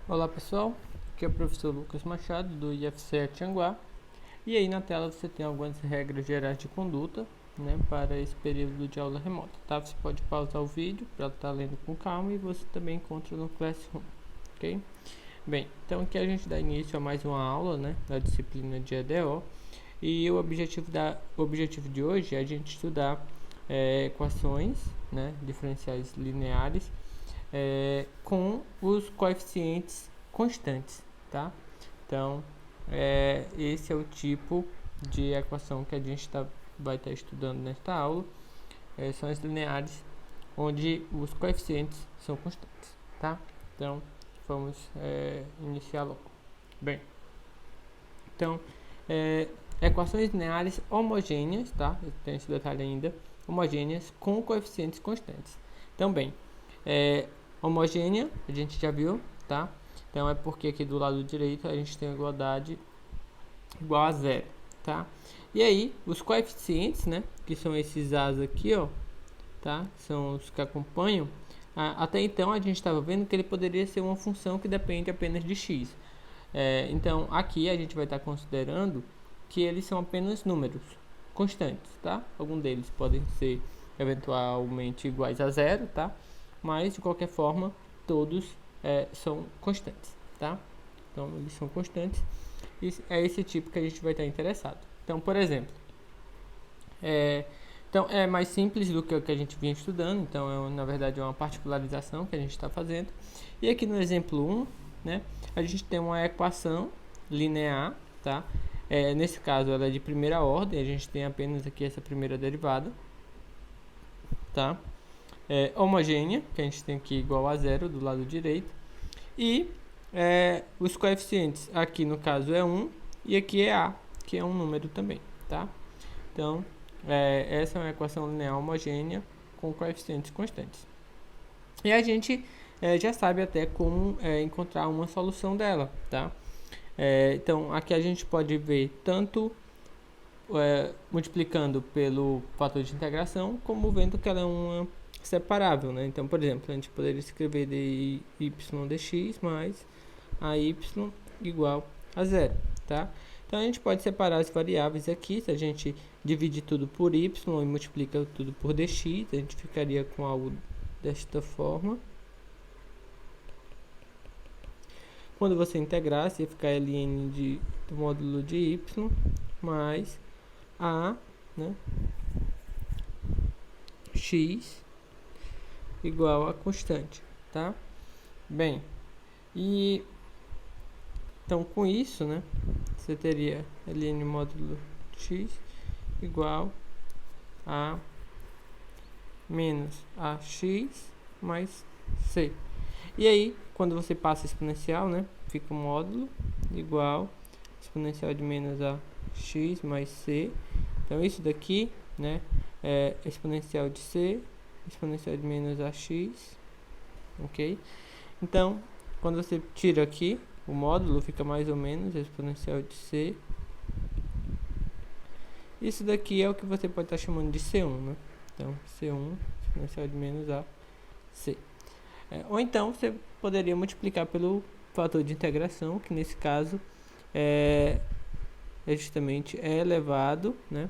Olá pessoal, aqui é o professor Lucas Machado do IFCE Tianguá. E aí na tela você tem algumas regras gerais de conduta, né, para esse período de aula remota, tá? Você pode pausar o vídeo para estar lendo com calma e você também encontra no Classroom, ok? Bem, então aqui a gente dá início a mais uma aula, né, da disciplina de EDO. E o objetivo de hoje é a gente estudar equações, né, diferenciais lineares com os coeficientes constantes, tá? Então, esse é o tipo de equação que a gente vai estar estudando nesta aula. São as lineares, onde os coeficientes são constantes, tá? Então, vamos iniciar logo. Bem, então, equações lineares homogêneas, tá? Tem esse detalhe ainda, homogêneas com coeficientes constantes. Então, bem, homogênea, a gente já viu, tá? Então, é porque aqui do lado direito a gente tem a igualdade igual a zero, tá? E aí, os coeficientes, né? Que são esses A's aqui, ó, tá? São os que acompanham. Até então, a gente estava vendo que ele poderia ser uma função que depende apenas de x. Então, aqui a gente vai estar considerando que eles são apenas números constantes, tá? Alguns deles podem ser eventualmente iguais a zero, tá? Mas, de qualquer forma, todos são constantes, tá? Então, eles são constantes e é esse tipo que a gente vai estar interessado. Então, por exemplo, então é mais simples do que o que a gente vinha estudando, então, na verdade, é uma particularização que a gente está fazendo. E aqui no exemplo 1, né, a gente tem uma equação linear, tá? Nesse caso, ela é de primeira ordem, a gente tem apenas aqui essa primeira derivada, tá? Homogênea, que a gente tem aqui igual a zero do lado direito, e os coeficientes aqui no caso é 1 e aqui é a, que é um número também, tá? Então, essa é uma equação linear homogênea com coeficientes constantes. E a gente já sabe até como encontrar uma solução dela, tá? Então, aqui a gente pode ver tanto multiplicando pelo fator de integração, como vendo que ela é uma separável, né? Então, por exemplo, a gente poderia escrever dy dx mais AY igual a zero, tá? Então, a gente pode separar as variáveis aqui. Se a gente dividir tudo por y e multiplica tudo por dx, a gente ficaria com algo desta forma. Quando você integrar, você ia ficar ln do módulo de y mais a, né, x igual a constante, tá? Bem, e então com isso, né, você teria ln módulo x igual a menos ax mais c. E aí, quando você passa exponencial, né, fica o módulo igual exponencial de menos ax mais c. Então, isso daqui, né, é exponencial de c, exponencial de menos ax, ok? Então, quando você tira aqui, o módulo fica mais ou menos exponencial de c. Isso daqui é o que você pode estar chamando de C1, né? Então, C1 exponencial de menos a C. Ou então, você poderia multiplicar pelo fator de integração, que nesse caso é justamente elevado, né?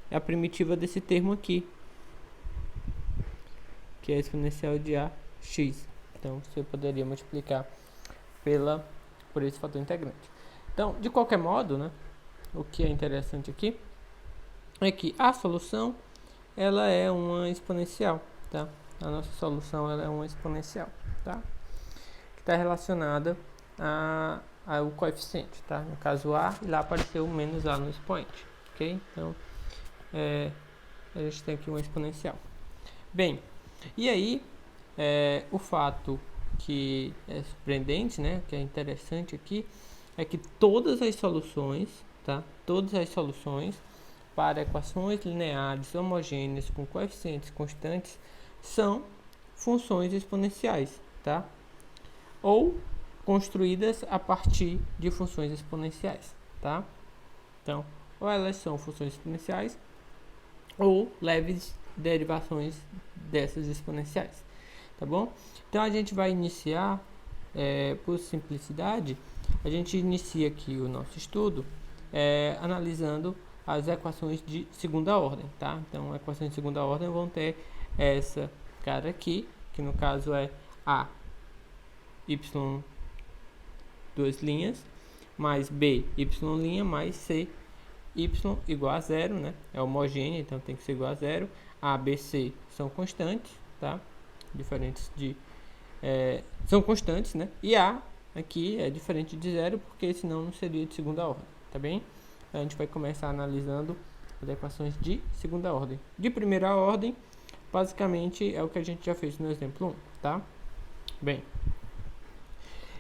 É a primitiva desse termo aqui, que é exponencial de ax. Então, você poderia multiplicar por esse fator integrante. Então, de qualquer modo, né, o que é interessante aqui é que a solução ela é uma exponencial, tá? A nossa solução ela é uma exponencial, tá? Que está relacionada ao coeficiente, tá? No caso a, e lá apareceu menos a no expoente, ok? Então, a gente tem aqui uma exponencial. Bem, e aí, o fato que é surpreendente, né, que é interessante aqui, é que todas as soluções, tá? Todas as soluções para equações lineares homogêneas com coeficientes constantes são funções exponenciais, tá? Ou construídas a partir de funções exponenciais, tá? Então, ou elas são funções exponenciais ou leves derivações dessas exponenciais, tá bom? Então, a gente vai iniciar por simplicidade, a gente inicia aqui o nosso estudo analisando as equações de segunda ordem, tá? Então, equações de segunda ordem vão ter essa cara aqui, que no caso é a y duas linhas, mais b y' mais c y igual a zero, né? É homogênea, então tem que ser igual a zero. A, b, c são constantes, tá? Diferentes de... são constantes, né? E a aqui é diferente de zero, porque senão não seria de segunda ordem, tá bem? A gente vai começar analisando as equações de segunda ordem. De primeira ordem, basicamente é o que a gente já fez no exemplo 1, tá? Bem,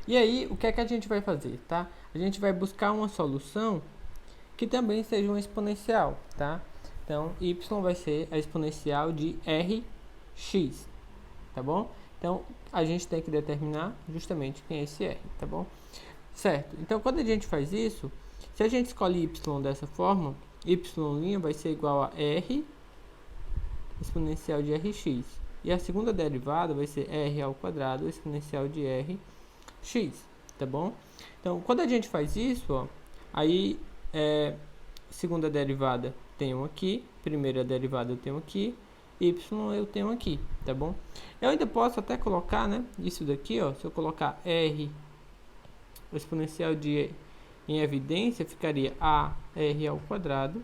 e aí o que é que a gente vai fazer, tá? A gente vai buscar uma solução que também seja uma exponencial, tá? Então, y vai ser a exponencial de rx, tá bom? Então, a gente tem que determinar justamente quem é esse r, tá bom? Certo, então quando a gente faz isso, se a gente escolhe y dessa forma, y' vai ser igual a r exponencial de rx. E a segunda derivada vai ser r ao quadrado exponencial de rx, tá bom? Então, quando a gente faz isso, ó, aí segunda derivada tenho aqui, primeira derivada eu tenho aqui, y eu tenho aqui, tá bom? Eu ainda posso até colocar, né, isso daqui, ó, se eu colocar r exponencial de em evidência, ficaria a r ao quadrado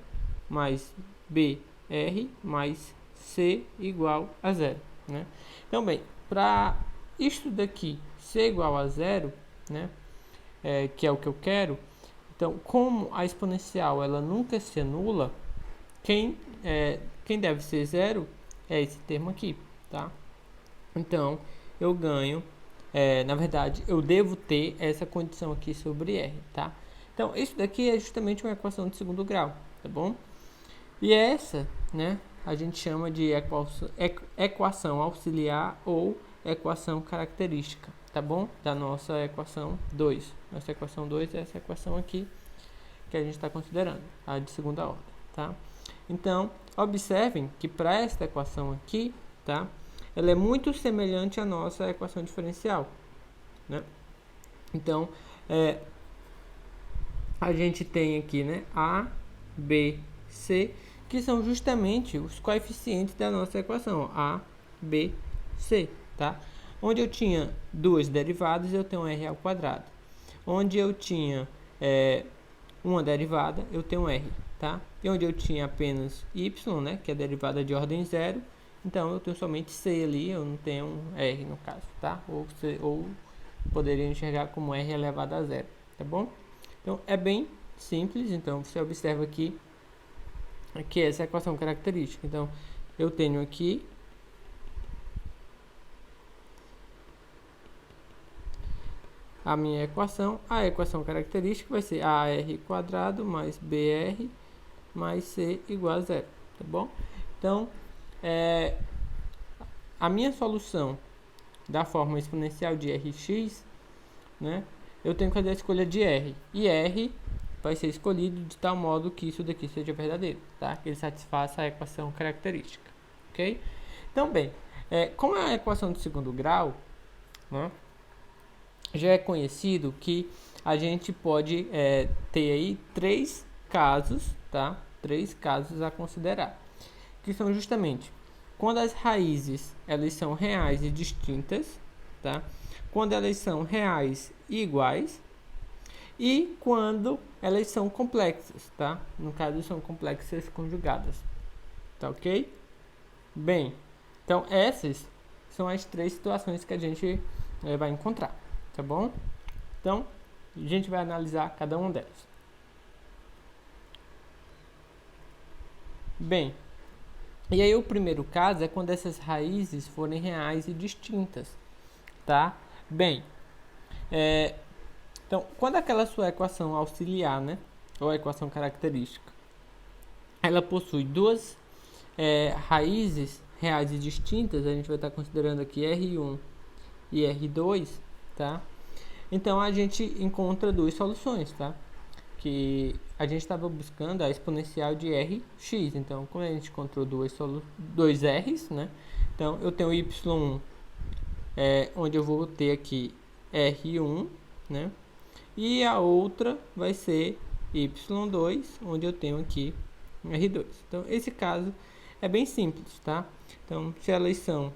mais b r mais c igual a zero, né? Então, bem, para isto daqui ser igual a zero, né, que é o que eu quero, então, como a exponencial ela nunca se anula, quem deve ser zero é esse termo aqui, tá? Então, eu ganho, na verdade, eu devo ter essa condição aqui sobre R, tá? Então, isso daqui é justamente uma equação de segundo grau, tá bom? E essa, né, a gente chama de equação auxiliar ou equação característica, tá bom? Da nossa equação 2. Nossa equação 2 é essa equação aqui que a gente está considerando, a de segunda ordem, tá? Então, observem que para esta equação aqui, tá? Ela é muito semelhante à nossa equação diferencial, né? Então, a gente tem aqui, né, A, B, C, que são justamente os coeficientes da nossa equação, A, B, C, tá? Onde eu tinha duas derivadas, eu tenho r ao quadrado. Onde eu tinha uma derivada, eu tenho r, tá? E onde eu tinha apenas y, né, que é a derivada de ordem zero, então eu tenho somente c ali, eu não tenho r no caso, tá? Ou poderia enxergar como r elevado a zero, tá bom? Então, é bem simples. Então, você observa aqui que essa é a equação característica. Então, eu tenho aqui a minha equação. A equação característica vai ser AR quadrado mais BR mais C igual a zero, tá bom? Então, a minha solução da forma exponencial de Rx, né? Eu tenho que fazer a escolha de R. E R vai ser escolhido de tal modo que isso daqui seja verdadeiro, tá? Que ele satisfaça a equação característica, ok? Então, bem, como é a equação de segundo grau, né, já é conhecido que a gente pode ter aí três casos, tá? Três casos a considerar, que são justamente quando as raízes elas são reais e distintas, tá? Quando elas são reais e iguais, e quando elas são complexas, tá? No caso, são complexas conjugadas, tá ok? Bem, então essas são as três situações que a gente vai encontrar, tá bom? Então, a gente vai analisar cada uma delas. Bem, e aí o primeiro caso é quando essas raízes forem reais e distintas, tá? Bem, então, quando aquela sua equação auxiliar, né, ou equação característica, ela possui duas raízes reais e distintas, a gente vai estar considerando aqui R1 e R2, tá? Então, a gente encontra duas soluções, tá? Que a gente estava buscando a exponencial de Rx. Então, como a gente encontrou dois R's, né? Então, eu tenho Y1, onde eu vou ter aqui R1, né? E a outra vai ser Y2, onde eu tenho aqui R2. Então, esse caso é bem simples, tá? Então, se elas são...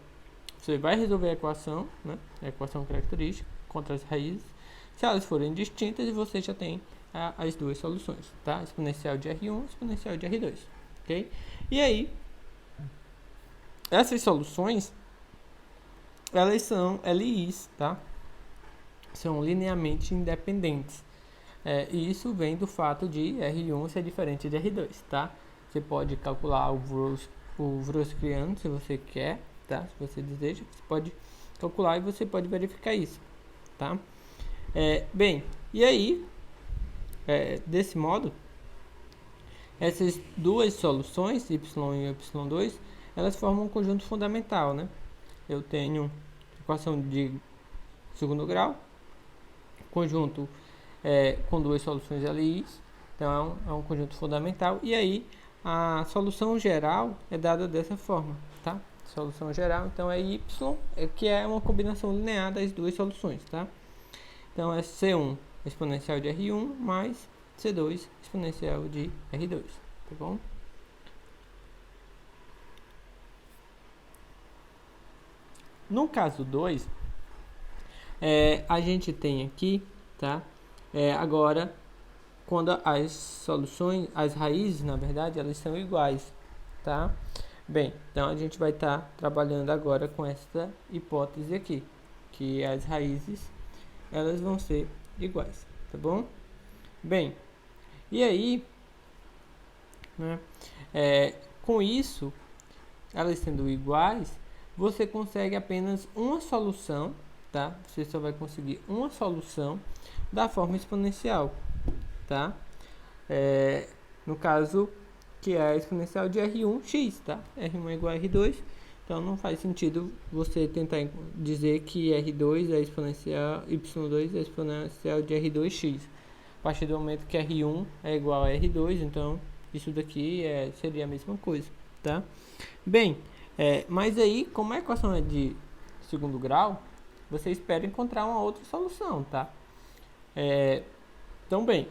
Você vai resolver a equação, né? A equação característica contra as raízes. Se elas forem distintas, você já tem as duas soluções, tá? Exponencial de R1 e exponencial de R2, ok? E aí, essas soluções, elas são LIs, tá? São linearmente independentes. E isso vem do fato de R1 ser diferente de R2, tá? Você pode calcular o Wroskian se você quer, tá? Se você deseja, você pode calcular e você pode verificar isso, tá? Bem, e aí, desse modo, essas duas soluções, Y e Y2, elas formam um conjunto fundamental, né? Eu tenho equação de segundo grau, conjunto com duas soluções LIs, então é um conjunto fundamental, e aí a solução geral é dada dessa forma, tá? Solução geral, então é Y, que é uma combinação linear das duas soluções, tá? Então é C1 exponencial de R1 mais C2 exponencial de R2, tá bom? No caso 2, a gente tem aqui, tá? Agora, quando as soluções, as raízes, na verdade, elas são iguais, tá? Bem, então a gente vai estar trabalhando agora com essa hipótese aqui, que as raízes, elas vão ser iguais, tá bom? Bem, e aí, né, com isso, elas sendo iguais, você consegue apenas uma solução, tá? Você só vai conseguir uma solução da forma exponencial, tá? No caso, que é a exponencial de R1x, tá? R1 é igual a R2, então não faz sentido você tentar dizer que R2 é exponencial, Y2 é exponencial de R2x. A partir do momento que R1 é igual a R2, então isso daqui seria a mesma coisa, tá? Bem, mas aí, como a equação é de segundo grau, você espera encontrar uma outra solução, tá? Então, bem,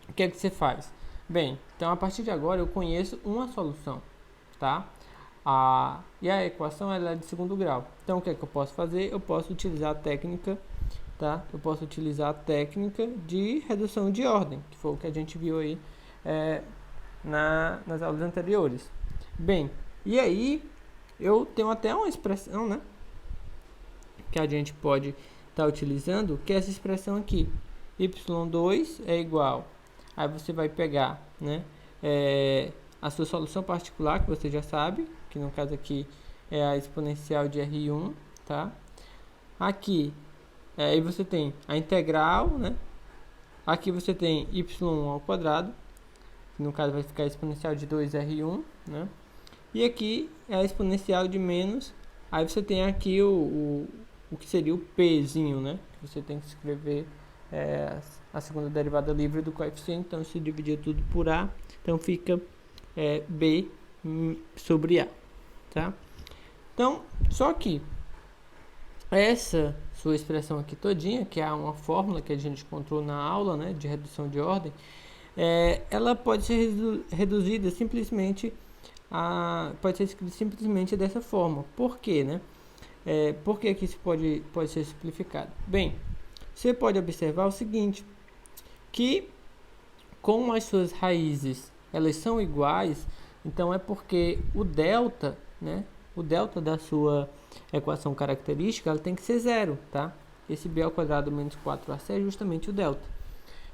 o que é que você faz? Bem, então a partir de agora eu conheço uma solução, tá? E a equação ela é de segundo grau. Então, o que é que eu posso fazer? Eu posso utilizar a técnica, tá? Eu posso utilizar a técnica de redução de ordem, que foi o que a gente viu aí nas aulas anteriores. Bem, e aí eu tenho até uma expressão, né, que a gente pode estar utilizando, que é essa expressão aqui, y2 é igual, aí você vai pegar, né, a sua solução particular, que você já sabe, que no caso aqui é a exponencial de R1, tá? Aqui, aí você tem a integral, né? Aqui você tem y ao quadrado, que no caso vai ficar a exponencial de 2R1, né? E aqui é a exponencial de menos, aí você tem aqui o que seria o pzinho, né? Você tem que escrever a segunda derivada livre do coeficiente, então se dividir tudo por A, então fica B sobre A, tá? Então, só que essa sua expressão aqui todinha, que é uma fórmula que a gente encontrou na aula, né, de redução de ordem, ela pode ser reduzida simplesmente pode ser escrito simplesmente dessa forma. Por quê, né? Por que isso pode ser simplificado? Bem, você pode observar o seguinte, que como as suas raízes elas são iguais, então é porque o delta, né, o delta da sua equação característica ela tem que ser zero, tá? Esse b ao quadrado menos 4ac é justamente o delta.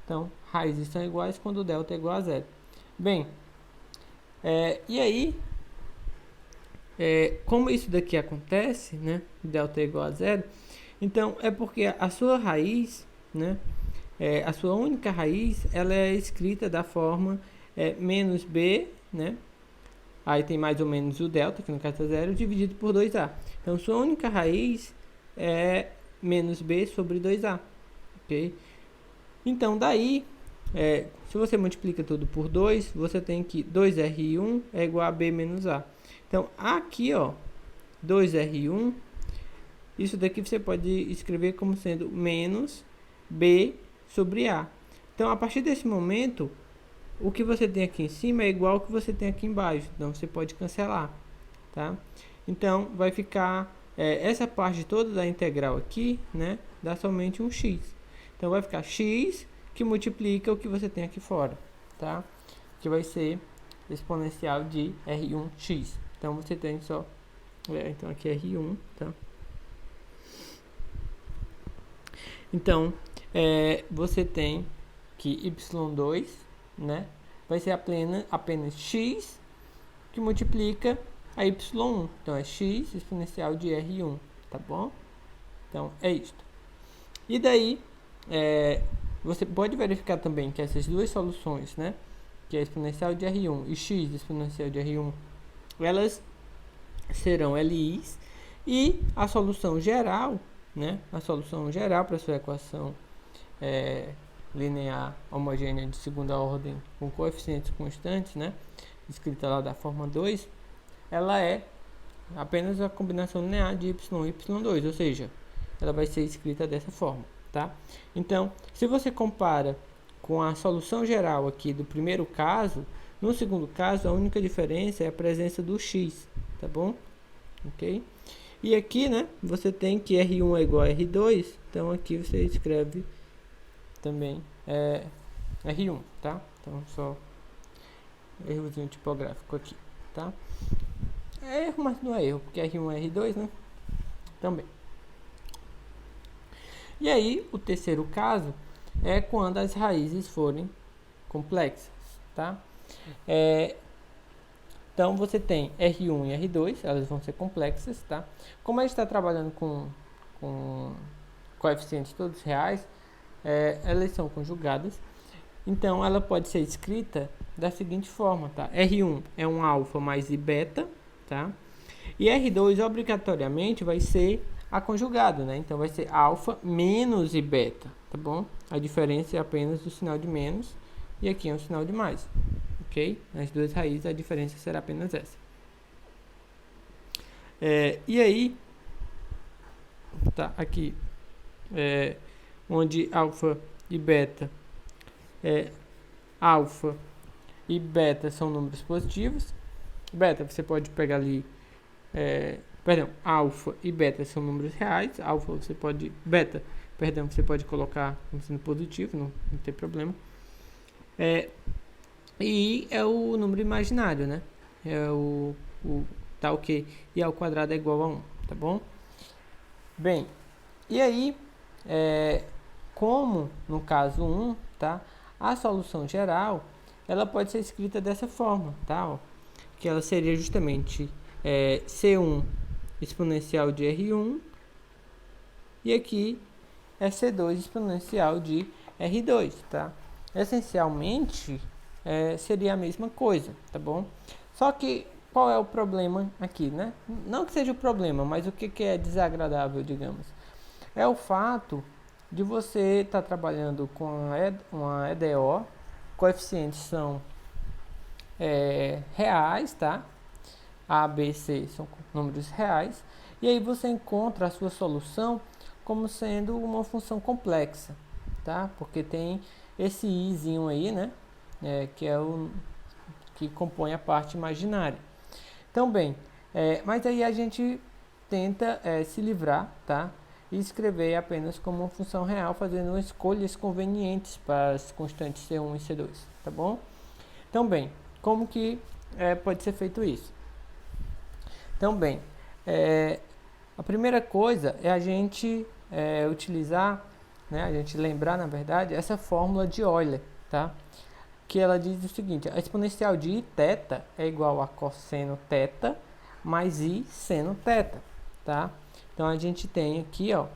Então, raízes são iguais quando o delta é igual a zero. Bem, e aí, como isso daqui acontece, né? Delta é igual a zero, então é porque a sua raiz, né? A sua única raiz, ela é escrita da forma menos b, né? Aí tem mais ou menos o delta, que no caso é zero, dividido por 2a. Então, sua única raiz é menos b sobre 2a, ok? Então, daí, se você multiplica tudo por 2, você tem que 2R1 é igual a b menos a. Então, aqui, ó, 2R1 isso daqui você pode escrever como sendo menos B sobre A. Então, a partir desse momento, o que você tem aqui em cima é igual ao que você tem aqui embaixo. Então, você pode cancelar, tá? Então, vai ficar essa parte toda da integral aqui, né? Dá somente um x. Então, vai ficar x que multiplica o que você tem aqui fora, tá? Que vai ser exponencial de R1x. Então, você tem só... então, aqui é R1, tá? Então, você tem que y2, né, vai ser apenas x que multiplica a y1. Então, é x exponencial de R1, tá bom? Então, é isso. E daí, você pode verificar também que essas duas soluções, né, que é a exponencial de R1 e x exponencial de R1, elas serão LIs, e a solução geral, né, a solução geral para sua equação linear homogênea de segunda ordem com coeficientes constantes, né, escrita lá da forma 2, ela é apenas a combinação linear de y e y2, ou seja, ela vai ser escrita dessa forma, tá? Então, se você compara com a solução geral aqui do primeiro caso, no segundo caso a única diferença é a presença do x, tá bom? Ok? E aqui, né, você tem que R1 é igual a R2, então aqui você escreve também R1, tá? Então, só errozinho tipográfico aqui, tá? É erro, mas não é erro, porque R1 é R2, né? Também. E aí, o terceiro caso é quando as raízes forem complexas, tá? Então, você tem R1 e R2, elas vão ser complexas, tá? Como a gente está trabalhando com coeficientes todos reais, elas são conjugadas. Então, ela pode ser escrita da seguinte forma, tá? R1 é um alfa mais i beta, tá? E R2 obrigatoriamente vai ser a conjugada, né? Então, vai ser alfa menos i beta, tá bom? A diferença é apenas do sinal de menos e aqui é um sinal de mais, ok? Nas duas raízes a diferença será apenas essa. E aí, tá aqui, onde alfa e beta alfa e beta são números positivos. Beta você pode pegar ali, alfa e beta são números reais. Alfa você pode, beta, perdão, você pode colocar como sendo positivo, não tem problema. E é o número imaginário, né? Tá ok. E ao quadrado é igual a 1, tá bom? Bem, e aí, como no caso 1, tá? A solução geral, ela pode ser escrita dessa forma, tá? Ó, que ela seria justamente C1 exponencial de R1 e aqui é C2 exponencial de R2, tá? Essencialmente, seria a mesma coisa, tá bom? Só que, qual é o problema aqui, né? Não que seja o problema, mas o que é desagradável, digamos, é o fato de você estar trabalhando com uma EDO, coeficientes são reais, tá? A, B, C são números reais, e aí você encontra a sua solução como sendo uma função complexa, tá? Porque tem esse izinho aí, né? Que é o que compõe a parte imaginária. Então, bem, mas aí a gente tenta se livrar, tá? E escrever apenas como uma função real, fazendo escolhas convenientes para as constantes C1 e C2, tá bom? Então, bem, como que pode ser feito isso? Então, bem, a primeira coisa é a gente utilizar, né, a gente lembrar, na verdade, essa fórmula de Euler, tá? Que ela diz o seguinte: a exponencial de i θ é igual a cosseno θ mais i seno θ, tá? Então, a gente tem aqui, ó,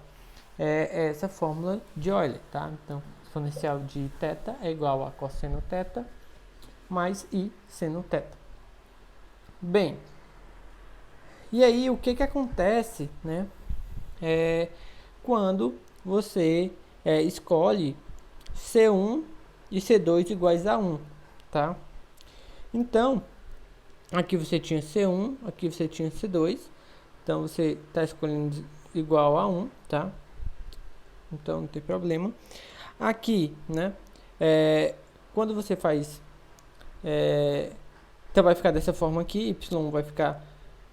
essa fórmula de Euler, tá? Então, exponencial de i θ é igual a cosseno θ mais i seno θ. Bem, e aí o que acontece, né? Quando você escolhe C1 e C2 iguais a 1, tá? Então, aqui você tinha C1, aqui você tinha C2. Então, você está escolhendo igual a 1, tá? Então não tem problema. Aqui, né? Quando você faz... então vai ficar dessa forma aqui, y vai ficar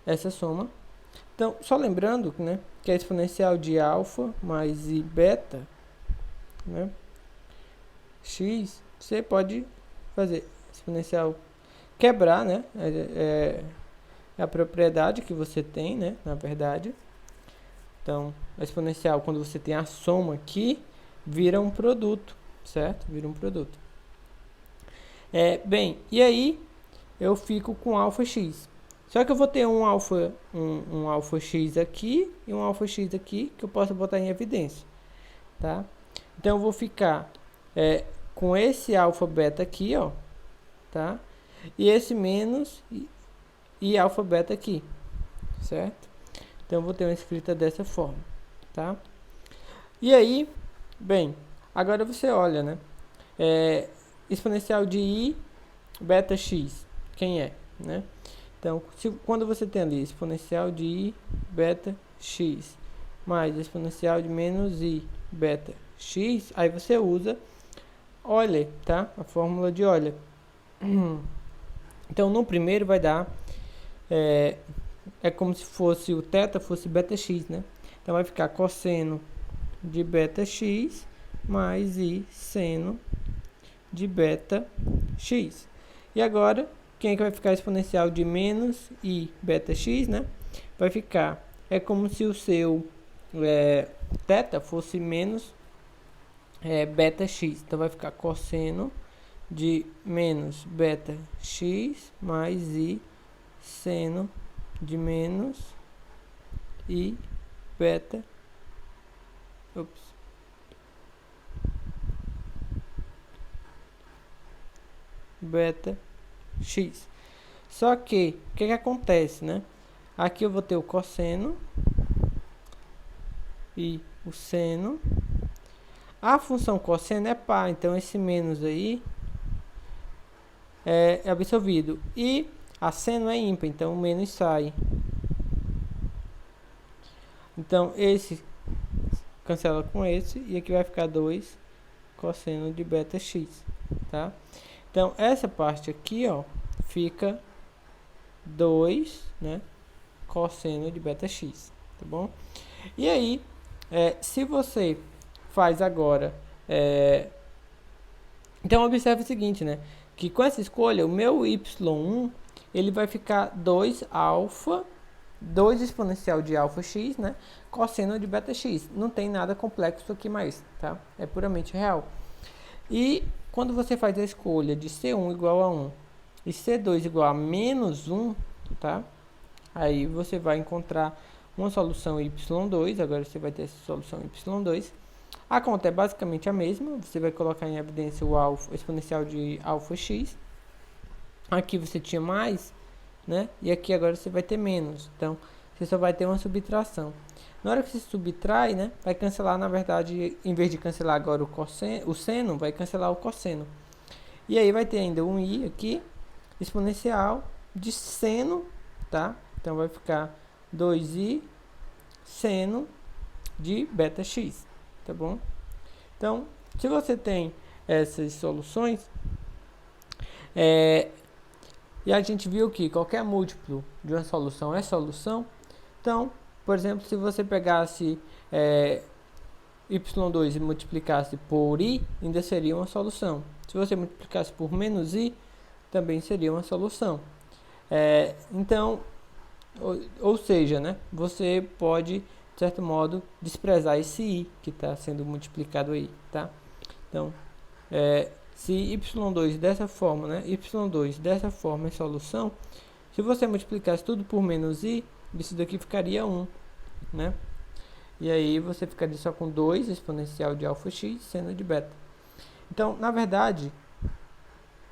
essa soma. Então, só lembrando, né, que a exponencial de alfa mais i beta, né, x, você pode fazer exponencial quebrar, né, é a propriedade que você tem, né, na verdade. Então, a exponencial, quando você tem a soma aqui, vira um produto, certo? Vira um produto. Bem, e aí eu fico com alfa x. Só que eu vou ter um alfa x aqui e um alfa x aqui que eu posso botar em evidência, tá? Então eu vou ficar com esse alfa beta aqui, ó, tá? E esse menos e alfa beta aqui, certo? Então eu vou ter uma escrita dessa forma, tá? E aí, bem, agora você olha, né? Exponencial de i beta x, quem é, né? Então, quando você tem ali exponencial de i beta x mais exponencial de menos i beta x, aí você usa Euler, tá? A fórmula de Euler. Então, no primeiro vai dar... É como se fosse o θ fosse beta x, né? Então, vai ficar cosseno de beta x mais i seno de beta x. E agora, quem é que vai ficar exponencial de menos i beta x, né? Vai ficar, é como se o seu θ fosse menos beta x. Então, vai ficar cosseno de menos beta x mais i seno de menos i beta beta x. Só que, o que acontece, né? Aqui eu vou ter o cosseno e o seno. A função cosseno é par, então esse menos aí é absorvido. E a seno é ímpar, então o menos sai. Então esse cancela com esse e aqui vai ficar 2 cosseno de beta x, tá? Então essa parte aqui, ó, fica 2, né, cosseno de beta x, tá bom? E aí, se você faz agora, então observe o seguinte, né, que com essa escolha, o meu y1, ele vai ficar 2 alfa, 2 exponencial de alfa x, né, cosseno de beta x. Não tem nada complexo aqui mais, tá? É puramente real. E quando você faz a escolha de C1 igual a 1 e C2 igual a menos 1, tá? Aí você vai encontrar uma solução y2, agora você vai ter essa solução y2. A conta é basicamente a mesma, você vai colocar em evidência o exponencial de alfa x. Aqui você tinha mais, né? E aqui agora você vai ter menos. Então, você só vai ter uma subtração. Na hora que você subtrai, né? Vai cancelar, na verdade, em vez de cancelar agora o seno, vai cancelar o cosseno. E aí vai ter ainda um i aqui, exponencial de seno, tá? Então vai ficar 2i seno de beta x, tá bom? Então, se você tem essas soluções, e a gente viu que qualquer múltiplo de uma solução é solução. Então, por exemplo, se você pegasse y2 e multiplicasse por i, ainda seria uma solução. Se você multiplicasse por menos i, também seria uma solução. Então, ou seja, né, você pode, de certo modo, desprezar esse i que está sendo multiplicado aí, tá? Então, se y2 dessa forma, né, y2 dessa forma é solução, se você multiplicasse tudo por menos i, isso daqui ficaria 1, né? E aí você ficaria só com 2 exponencial de alfa x seno de beta. Então, na verdade,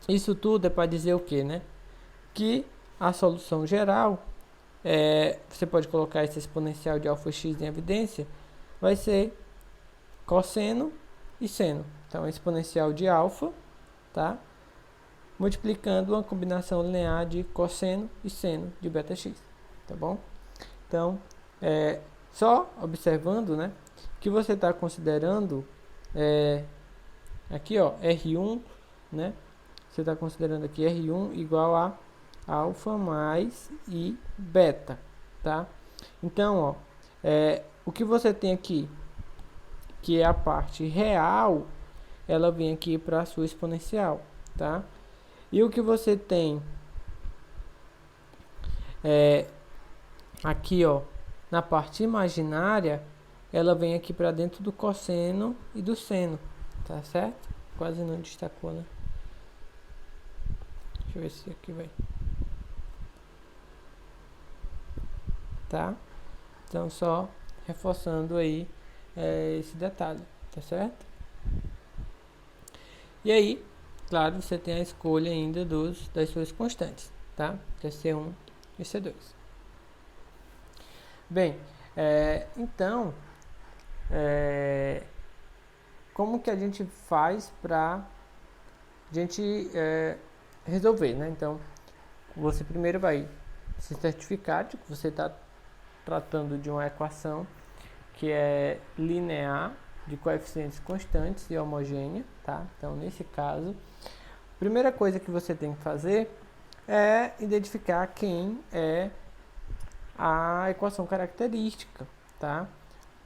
isso tudo é para dizer o que, né? Que a solução geral, você pode colocar esse exponencial de alfa x em evidência, vai ser cosseno e seno. Então, exponencial de alfa, tá? Multiplicando uma combinação linear de cosseno e seno de beta x, tá bom? Então, Só observando, né, que você está considerando aqui, ó, R1, né? Você está considerando aqui R1 igual a alfa mais I beta, tá? Então, ó, o que você tem aqui, que é a parte real, ela vem aqui para a sua exponencial, tá? E o que você tem aqui, ó, na parte imaginária, ela vem aqui para dentro do cosseno e do seno, tá certo? Quase não destacou, né? Deixa eu ver se aqui vai. Tá? Então, só reforçando aí esse detalhe, tá certo? E aí, claro, você tem a escolha ainda das suas constantes, tá? Que é C1 e C2. Bem, então, como que a gente faz para a gente resolver, né? Então, você primeiro vai se certificar de que você está tratando de uma equação que é linear, de coeficientes constantes e homogênea, tá? Então, nesse caso, a primeira coisa que você tem que fazer é identificar quem é a equação característica, tá?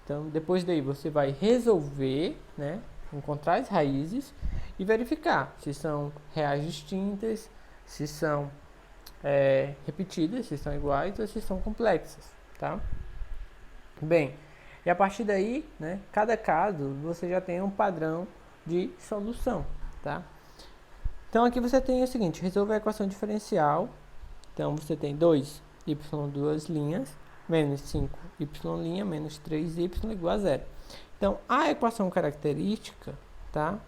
Então, depois daí você vai resolver, né? Encontrar as raízes e verificar se são reais distintas, se são repetidas, se são iguais ou se são complexas, tá? Bem, e a partir daí, né, cada caso você já tem um padrão de solução, tá? Então aqui você tem o seguinte, resolver a equação diferencial. Então você tem 2y duas linhas, menos 5y' menos 3y igual a zero. Então a equação característica, tá?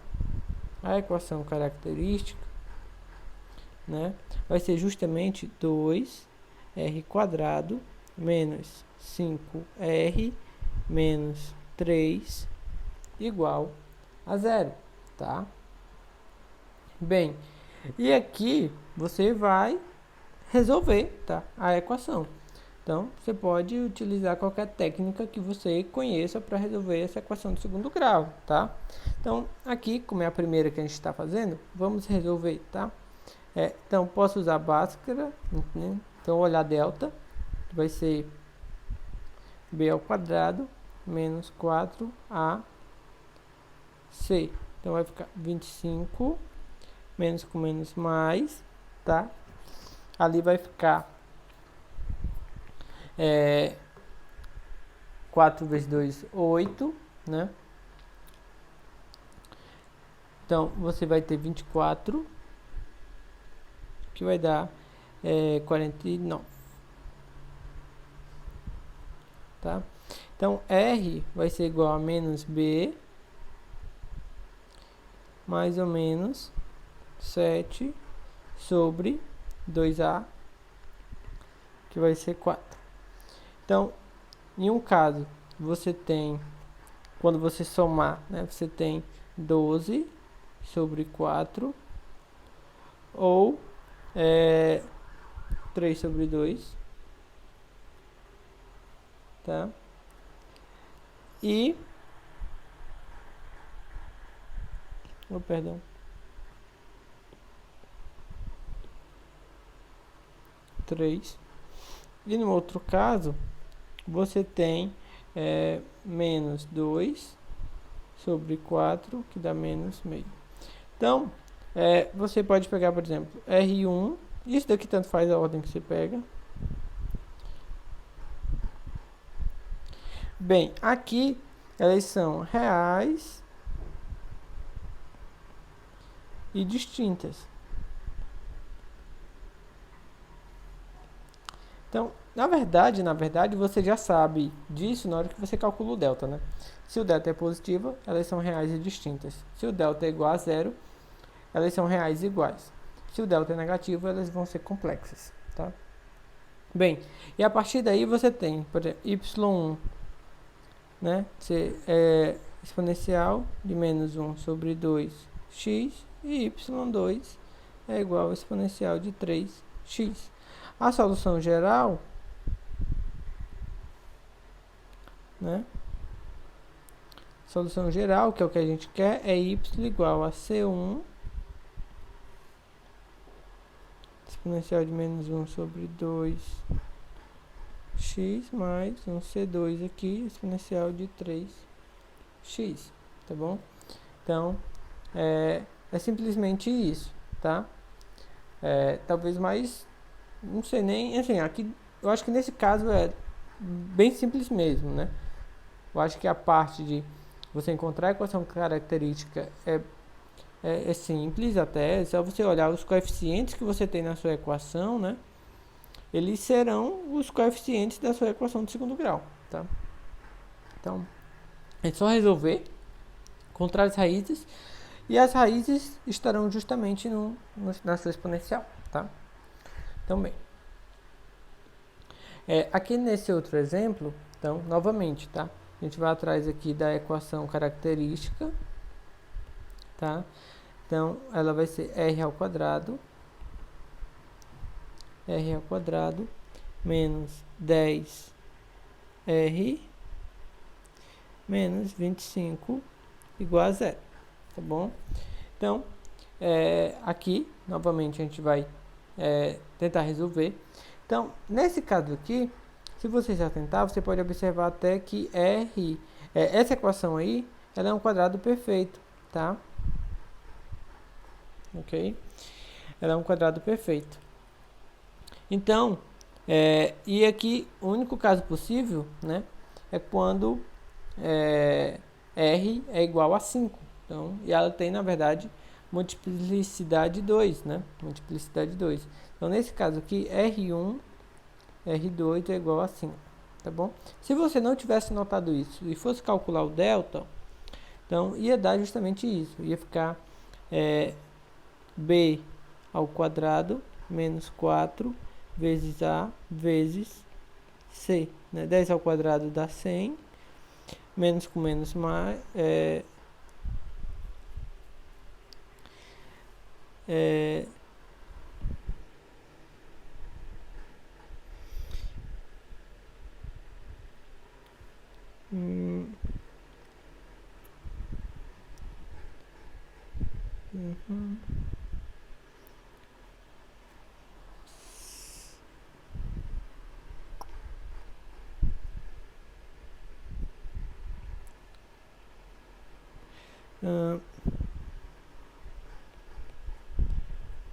A equação característica, né, vai ser justamente 2r² menos 5r menos 3 igual a zero, tá? Bem, e aqui você vai resolver, tá, a equação. Então, você pode utilizar qualquer técnica que você conheça para resolver essa equação de segundo grau, tá? Então, aqui, como é a primeira que a gente está fazendo, vamos resolver, tá? Então, posso usar Bhaskara, né? Então, olhar delta, vai ser b² menos 4ac. Então, vai ficar 25, menos com menos mais, tá? Ali vai ficar 4 vezes 2, 8, né? Então, você vai ter 24, que vai dar 49, tá? Então, R vai ser igual a menos B, mais ou menos 7 sobre 2A, que vai ser 4. Então, em um caso, você tem, quando você somar, né, você tem 12 sobre 4, ou 3 sobre 2, tá? E, perdão, 3. E no outro caso, você tem menos 2 sobre 4, que dá menos meio. Então, você pode pegar, por exemplo, R1. Isso daqui tanto faz a ordem que você pega. Bem, aqui elas são reais e distintas. Então, na verdade, você já sabe disso na hora que você calcula o delta, né? Se o delta é positivo, elas são reais e distintas. Se o delta é igual a zero, elas são reais e iguais. Se o delta é negativo, elas vão ser complexas, tá? Bem, e a partir daí você tem, por exemplo, y1, né? É exponencial de menos 1 sobre 2x, e y2 é igual ao exponencial de 3x. A solução geral né? Solução geral, que é o que a gente quer, é y igual a C1 exponencial de menos 1 sobre 2x mais um C2 aqui, exponencial de 3x, tá bom? Então, é simplesmente isso, tá? Talvez mais, não sei nem, assim, aqui, eu acho que nesse caso é bem simples mesmo, né? Eu acho que a parte de você encontrar a equação característica é simples até, é só você olhar os coeficientes que você tem na sua equação, né? Eles serão os coeficientes da sua equação de segundo grau, tá? Então, é só resolver, encontrar as raízes, e as raízes estarão justamente na sua exponencial, tá? Então, bem, aqui nesse outro exemplo, então, novamente, tá? A gente vai atrás aqui da equação característica, tá? Então, ela vai ser r ao quadrado menos 10r menos 25 igual a zero, tá bom? Então, aqui, novamente, a gente vai tentar resolver. Então, nesse caso aqui, se você se atentar, você pode observar até que essa equação aí, ela é um quadrado perfeito, tá? Ok? Ela é um quadrado perfeito. Então, e aqui, o único caso possível, né, é quando R é igual a 5. Então, e ela tem, na verdade, multiplicidade 2, né? Multiplicidade 2. Então, nesse caso aqui, R1, R2 é igual a 5, tá bom? Se você não tivesse notado isso e fosse calcular o delta, então ia dar justamente isso. Ia ficar B ao quadrado menos 4 vezes A vezes C, né? 10 ao quadrado dá 100, menos com menos mais,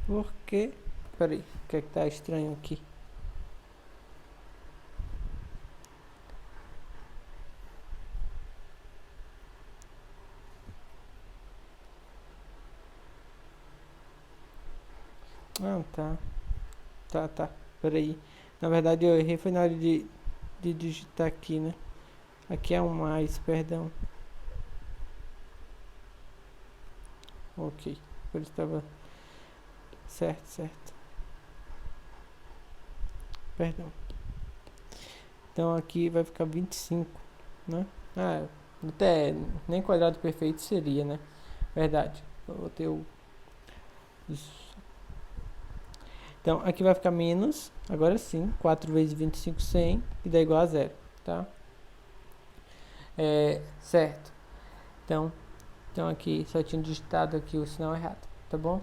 porque, peraí, o que é que tá estranho aqui? Ah, tá, peraí. Na verdade eu errei, foi na hora de digitar aqui, né? Aqui é um mais, perdão. Ok, por isso estava certo. Perdão. Então aqui vai ficar 25, né? Até nem quadrado perfeito seria, né? Verdade. Eu vou ter Então aqui vai ficar menos, agora sim, 4 vezes 25, 100, e dá igual a zero, tá? Certo. Então aqui só tinha digitado aqui o sinal errado, tá bom?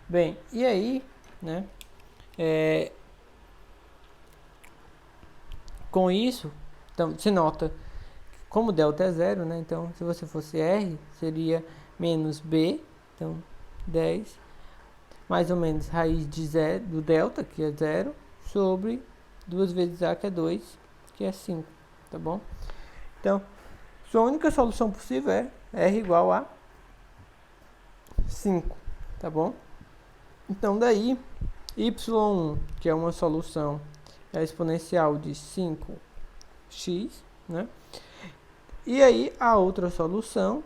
Bem, e aí, né? Com isso, então se nota como delta é zero, né? Então se você fosse R, seria menos B, então 10, mais ou menos raiz de zero, do delta, que é zero, sobre 2 vezes A, que é 2, que é 5, tá bom? Então, sua única solução possível é R igual a 5, tá bom? Então, daí, y1, que é uma solução, é exponencial de 5x, né? E aí, a outra solução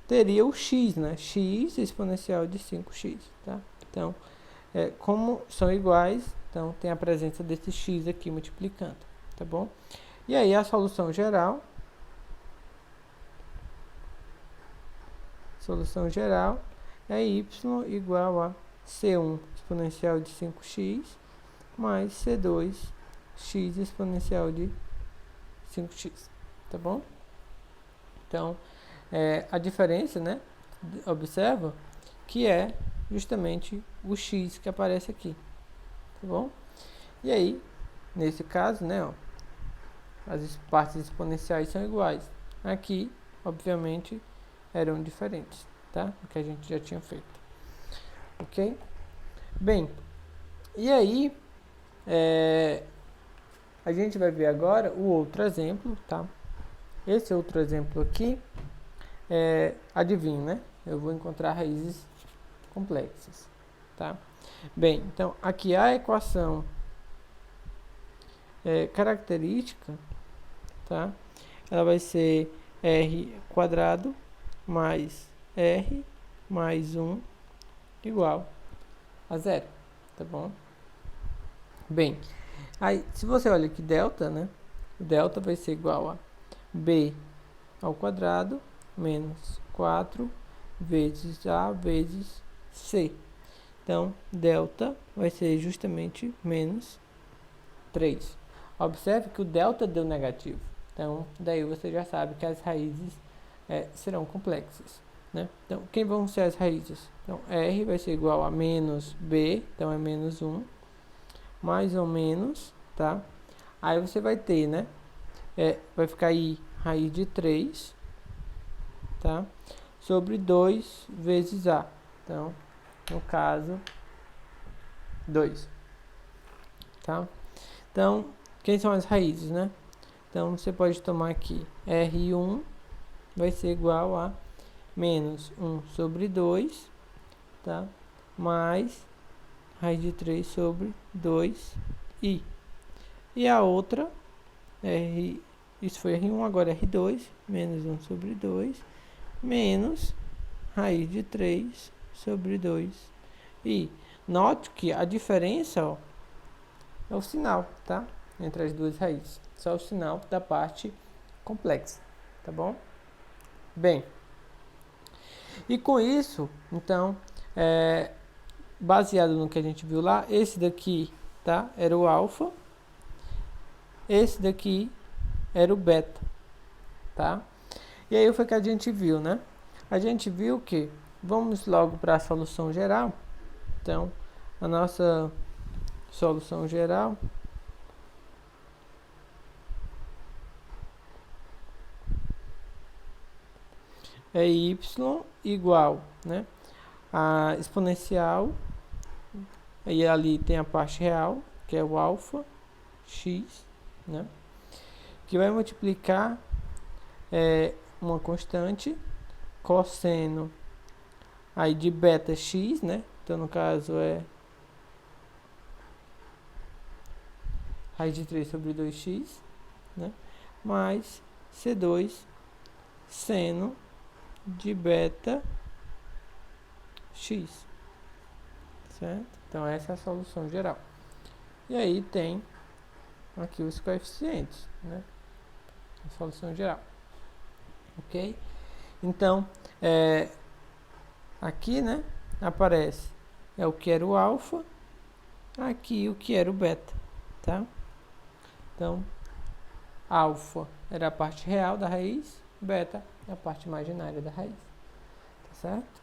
teria o x, né? X exponencial de 5x, tá? Então, como são iguais, então tem a presença desse x aqui multiplicando, tá bom? E aí, a solução geral é y igual a C1 exponencial de 5x mais C2 x exponencial de 5x, tá bom? Então, a diferença, né, observa que é justamente o x que aparece aqui, tá bom? E aí, nesse caso, né, ó, as partes exponenciais são iguais. Aqui, obviamente, eram diferentes, tá? O que a gente já tinha feito, ok? Bem, e aí, a gente vai ver agora o outro exemplo, tá? Esse outro exemplo aqui, adivinha, né? Eu vou encontrar raízes complexas, tá? Bem, então aqui a equação característica, tá? Ela vai ser r quadrado mais r mais 1 igual a zero, tá bom? Bem, aí se você olha aqui delta, né? Delta vai ser igual a b ao quadrado menos 4 vezes a vezes c. Então, delta vai ser justamente menos 3. Observe que o delta deu negativo. Então, daí você já sabe que as raízes serão complexas, né? Então, quem vão ser as raízes? Então, r vai ser igual a menos b, então é menos 1, mais ou menos, tá? Aí você vai ter, né? Vai ficar aí raiz de 3, tá? Sobre 2 vezes a. Então, no caso, 2, tá? Então, quem são as raízes, né? Então, você pode tomar aqui R1 vai ser igual a menos 1 sobre 2, tá? Mais raiz de 3 sobre 2i. E a outra, isso foi R1, agora R2, menos 1 sobre 2, menos raiz de 3 sobre 2i. Note que a diferença, ó, é o sinal, tá? Entre as duas raízes. Só o sinal da parte complexa, tá bom? Bem, e com isso, então, baseado no que a gente viu lá, esse daqui, tá? Era o alfa. Esse daqui era o beta, tá? E aí foi que a gente viu, né? A gente viu que, vamos logo para a solução geral. Então, a nossa solução geral é y igual, né, a exponencial, e ali tem a parte real, que é o alfa x, né, que vai multiplicar uma constante cosseno aí de beta x, né, então no caso é raiz de 3 sobre 2x, né, mais C2 seno de beta x, certo? Então essa é a solução geral. E aí tem aqui os coeficientes, né? A solução geral, ok? Então, aqui, né, aparece o que era o alfa, aqui o que era o beta, tá? Então, alfa era a parte real da raiz, beta é a parte imaginária da raiz, tá certo?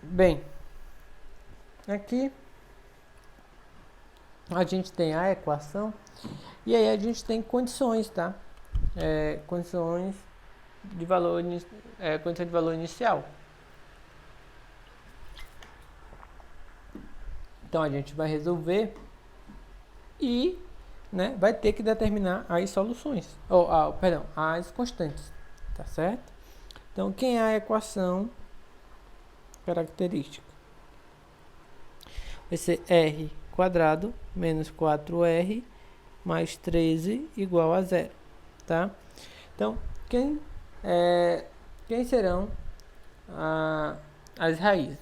Bem, aqui a gente tem a equação e aí a gente tem condições, tá? Condições de valor, condição de valor inicial. Então a gente vai resolver e, né, vai ter que determinar as soluções, perdão, as constantes, tá certo? Então quem é a equação característica? Vai ser r quadrado menos 4r mais 13 igual a zero, tá? Então, quem serão as raízes,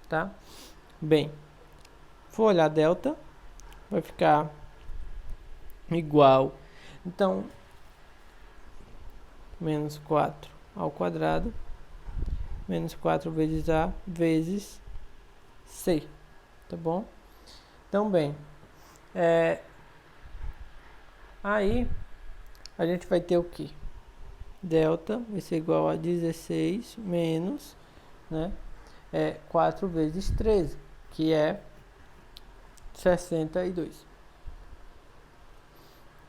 tá? Bem, vou olhar delta, vai ficar igual, então, menos 4 ao quadrado, menos 4 vezes a vezes c, tá bom? Então, bem, aí a gente vai ter o quê? Delta vai ser igual a 16 menos, né, 4 vezes 13, que é 62.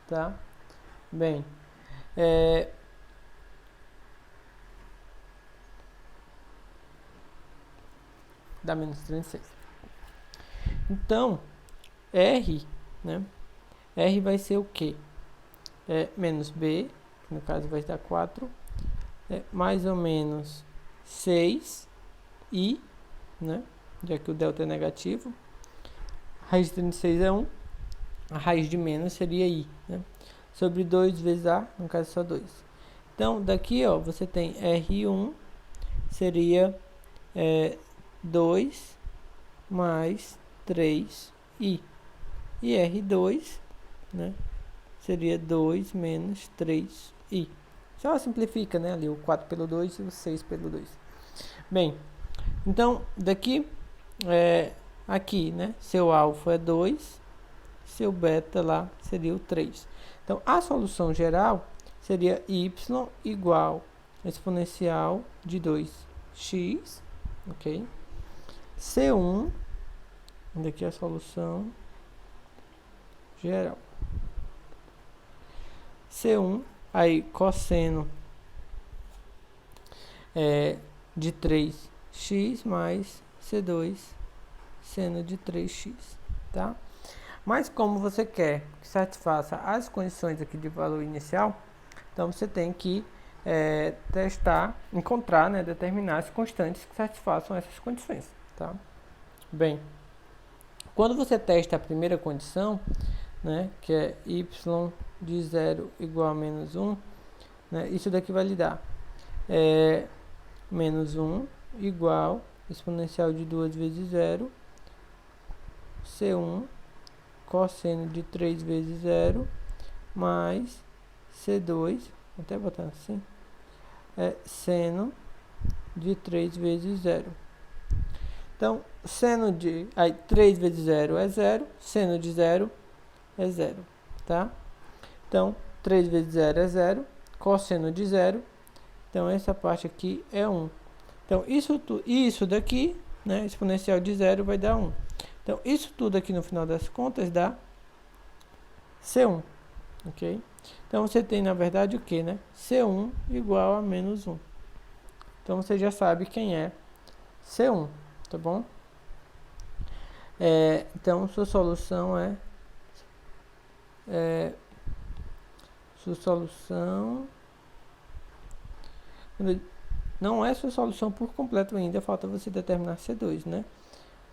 Tá? Bem, dá menos 36. Então, R, né? R vai ser o quê? Menos B, que no caso vai dar 4, mais ou menos 6, I, né? Já que o delta é negativo. A raiz de 36 é 1, a raiz de menos seria I, né? Sobre 2 vezes A, no caso só 2. Então, daqui, ó, você tem R1, seria 2 mais 3i. E R2, né, seria 2 menos 3i. Só simplifica, né, ali o 4 pelo 2 e o 6 pelo 2. Bem, então, daqui, aqui, né, seu alfa é 2, seu beta lá seria o 3. Então, a solução geral seria y igual a exponencial de 2x, ok? C1, daqui a solução geral. C1, aí cosseno de 3x mais C2 seno de 3x, tá? Mas como você quer que satisfaça as condições aqui de valor inicial, então você tem que testar, encontrar, né, determinar as constantes que satisfaçam essas condições, tá? Bem, quando você testa a primeira condição, né, que é y de 0 igual a menos 1, né, isso daqui vai lhe dar menos 1 igual exponencial de 2 vezes 0, C1 cosseno de 3 vezes 0 mais C2, vou até botar assim, seno de 3 vezes 0. Então, seno de 3 vezes 0 é 0, seno de 0 é 0, tá? Então, 3 vezes 0 é 0, cosseno de 0, então essa parte aqui é 1. Então, isso daqui, né, exponencial de 0 vai dar 1. Então, isso tudo aqui no final das contas dá C1, ok? Então, você tem, na verdade, o que, né? C1 igual a menos 1. Então, você já sabe quem é C1, tá bom? Então, sua solução sua solução não é sua solução por completo ainda, falta você determinar C2, né?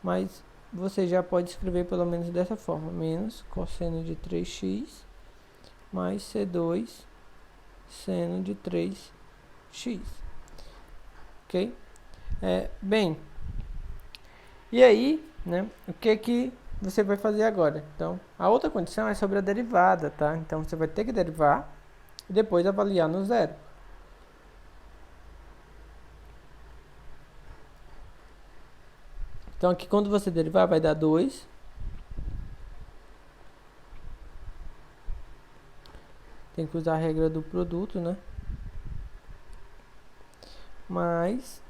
Mas você já pode escrever pelo menos dessa forma, menos cosseno de 3x mais C2 seno de 3x, ok? Bem, e aí, né, o que você vai fazer agora? Então, a outra condição é sobre a derivada, tá? Então, você vai ter que derivar e depois avaliar no zero. Então, aqui quando você derivar, vai dar 2. Tem que usar a regra do produto, né? Mais.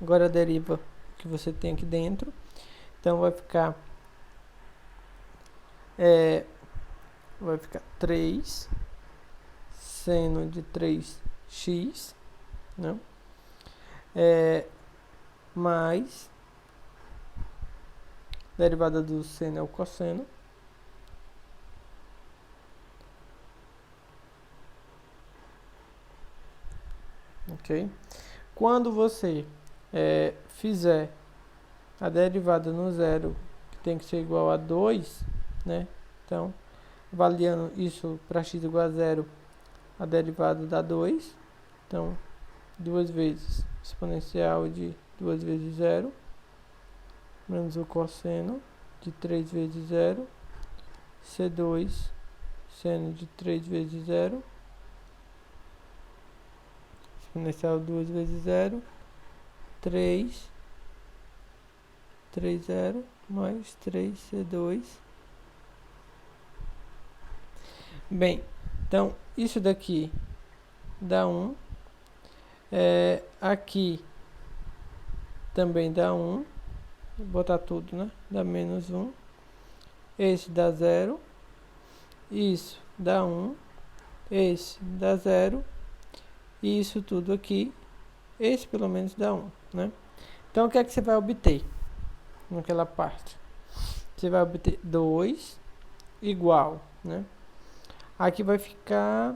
Agora deriva o que você tem aqui dentro. Então, vai ficar 3 seno de 3x, né? Mais derivada do seno é o cosseno, ok? Quando você fizer a derivada no zero, que tem que ser igual a 2, né? Então, avaliando isso para x igual a 0, a derivada dá 2. Então, 2 vezes exponencial de 2 vezes 0, menos o cosseno de 3 vezes 0, C2 seno de 3 vezes 0, exponencial 2 vezes 0, 3, 0, mais 3C2. Bem, então isso daqui dá 1. Aqui também dá 1. Vou botar tudo, né? Dá menos 1. Esse dá 0. Isso dá 1. Esse dá 0. E isso tudo aqui, esse pelo menos dá 1, né? Então, o que é que você vai obter naquela parte? Você vai obter 2 igual, né? Aqui vai ficar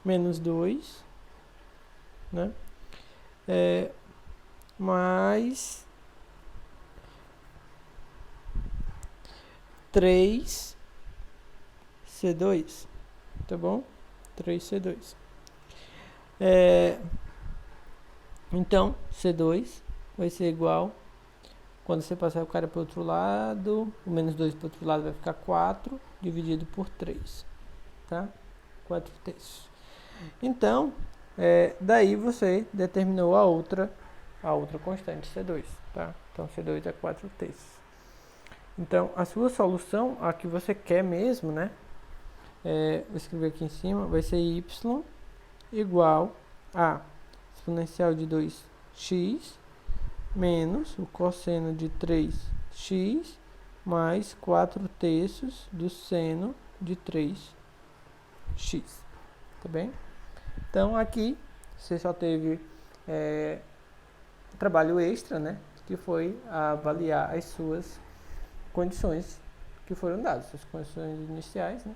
menos 2, né? Mais 3C2, tá bom? 3C2. Então, C2 vai ser igual, quando você passar o cara para o outro lado, o menos 2 para o outro lado vai ficar 4, dividido por 3, tá? 4 terços. Então, daí você determinou a outra constante, C2, tá? Então, C2 é 4 terços. Então, a sua solução, a que você quer mesmo, né? Vou escrever aqui em cima, vai ser y igual a exponencial de 2x menos o cosseno de 3x mais 4 terços do seno de 3x, tá bem? Então, aqui você só teve trabalho extra, né? Que foi avaliar as suas condições que foram dadas, as condições iniciais, né?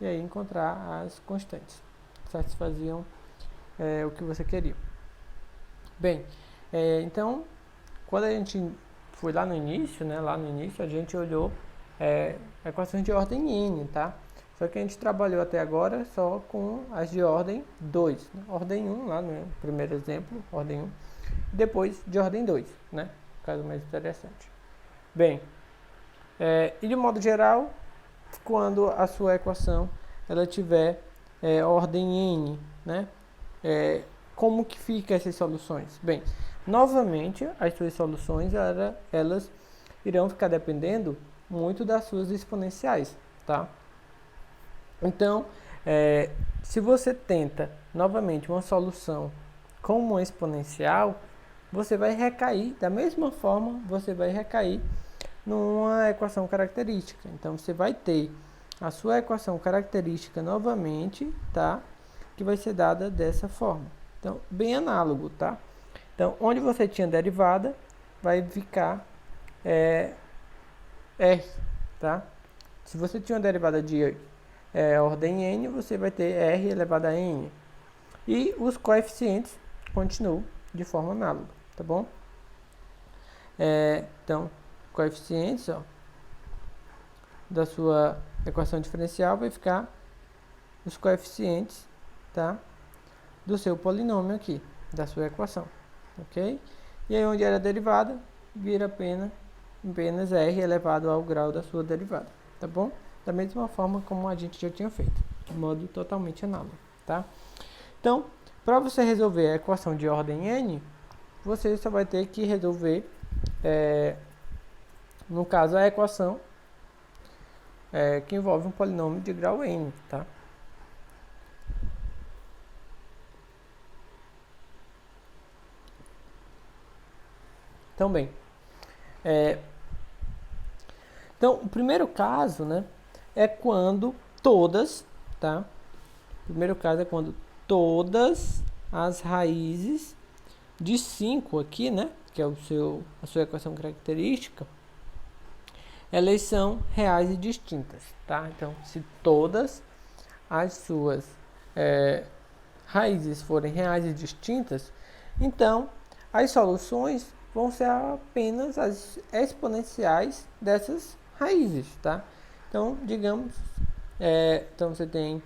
E aí encontrar as constantes que satisfaziam o que você queria. Bem, então, quando a gente foi lá no início, né? Lá no início a gente olhou equações de ordem n, tá? Só que a gente trabalhou até agora só com as de ordem 2, né? Ordem 1, lá no primeiro exemplo, ordem 1. Depois de ordem 2, né? Caso mais interessante. Bem, e de modo geral, quando a sua equação ela tiver ordem n, né? Como que fica essas soluções? Bem, novamente, as suas soluções elas irão ficar dependendo muito das suas exponenciais, tá? Então, se você tenta novamente uma solução com uma exponencial, você vai recair, da mesma forma, você vai recair numa equação característica. Então, você vai ter a sua equação característica novamente, tá? Que vai ser dada dessa forma. Então, bem análogo, tá? Então, onde você tinha derivada, vai ficar R, tá? Se você tinha uma derivada de ordem n, você vai ter R elevado a n. E os coeficientes continuam de forma análoga, tá bom? Então, coeficientes, ó, da sua equação diferencial vai ficar os coeficientes, tá? Do seu polinômio aqui, da sua equação, ok? E aí onde era a derivada, vira apenas R elevado ao grau da sua derivada, tá bom? Da mesma forma como a gente já tinha feito, de modo totalmente análogo, tá? Então, para você resolver a equação de ordem n, você só vai ter que resolver, no caso, a equação que envolve um polinômio de grau n, tá? Então, bem, então, o primeiro caso, né, é quando todas, tá? O primeiro caso é quando todas as raízes de 5 aqui, né, que é a sua equação característica, elas são reais e distintas, tá? Então, se todas as suas raízes forem reais e distintas, então as soluções vão ser apenas as exponenciais dessas raízes, tá? Então, digamos, então você tem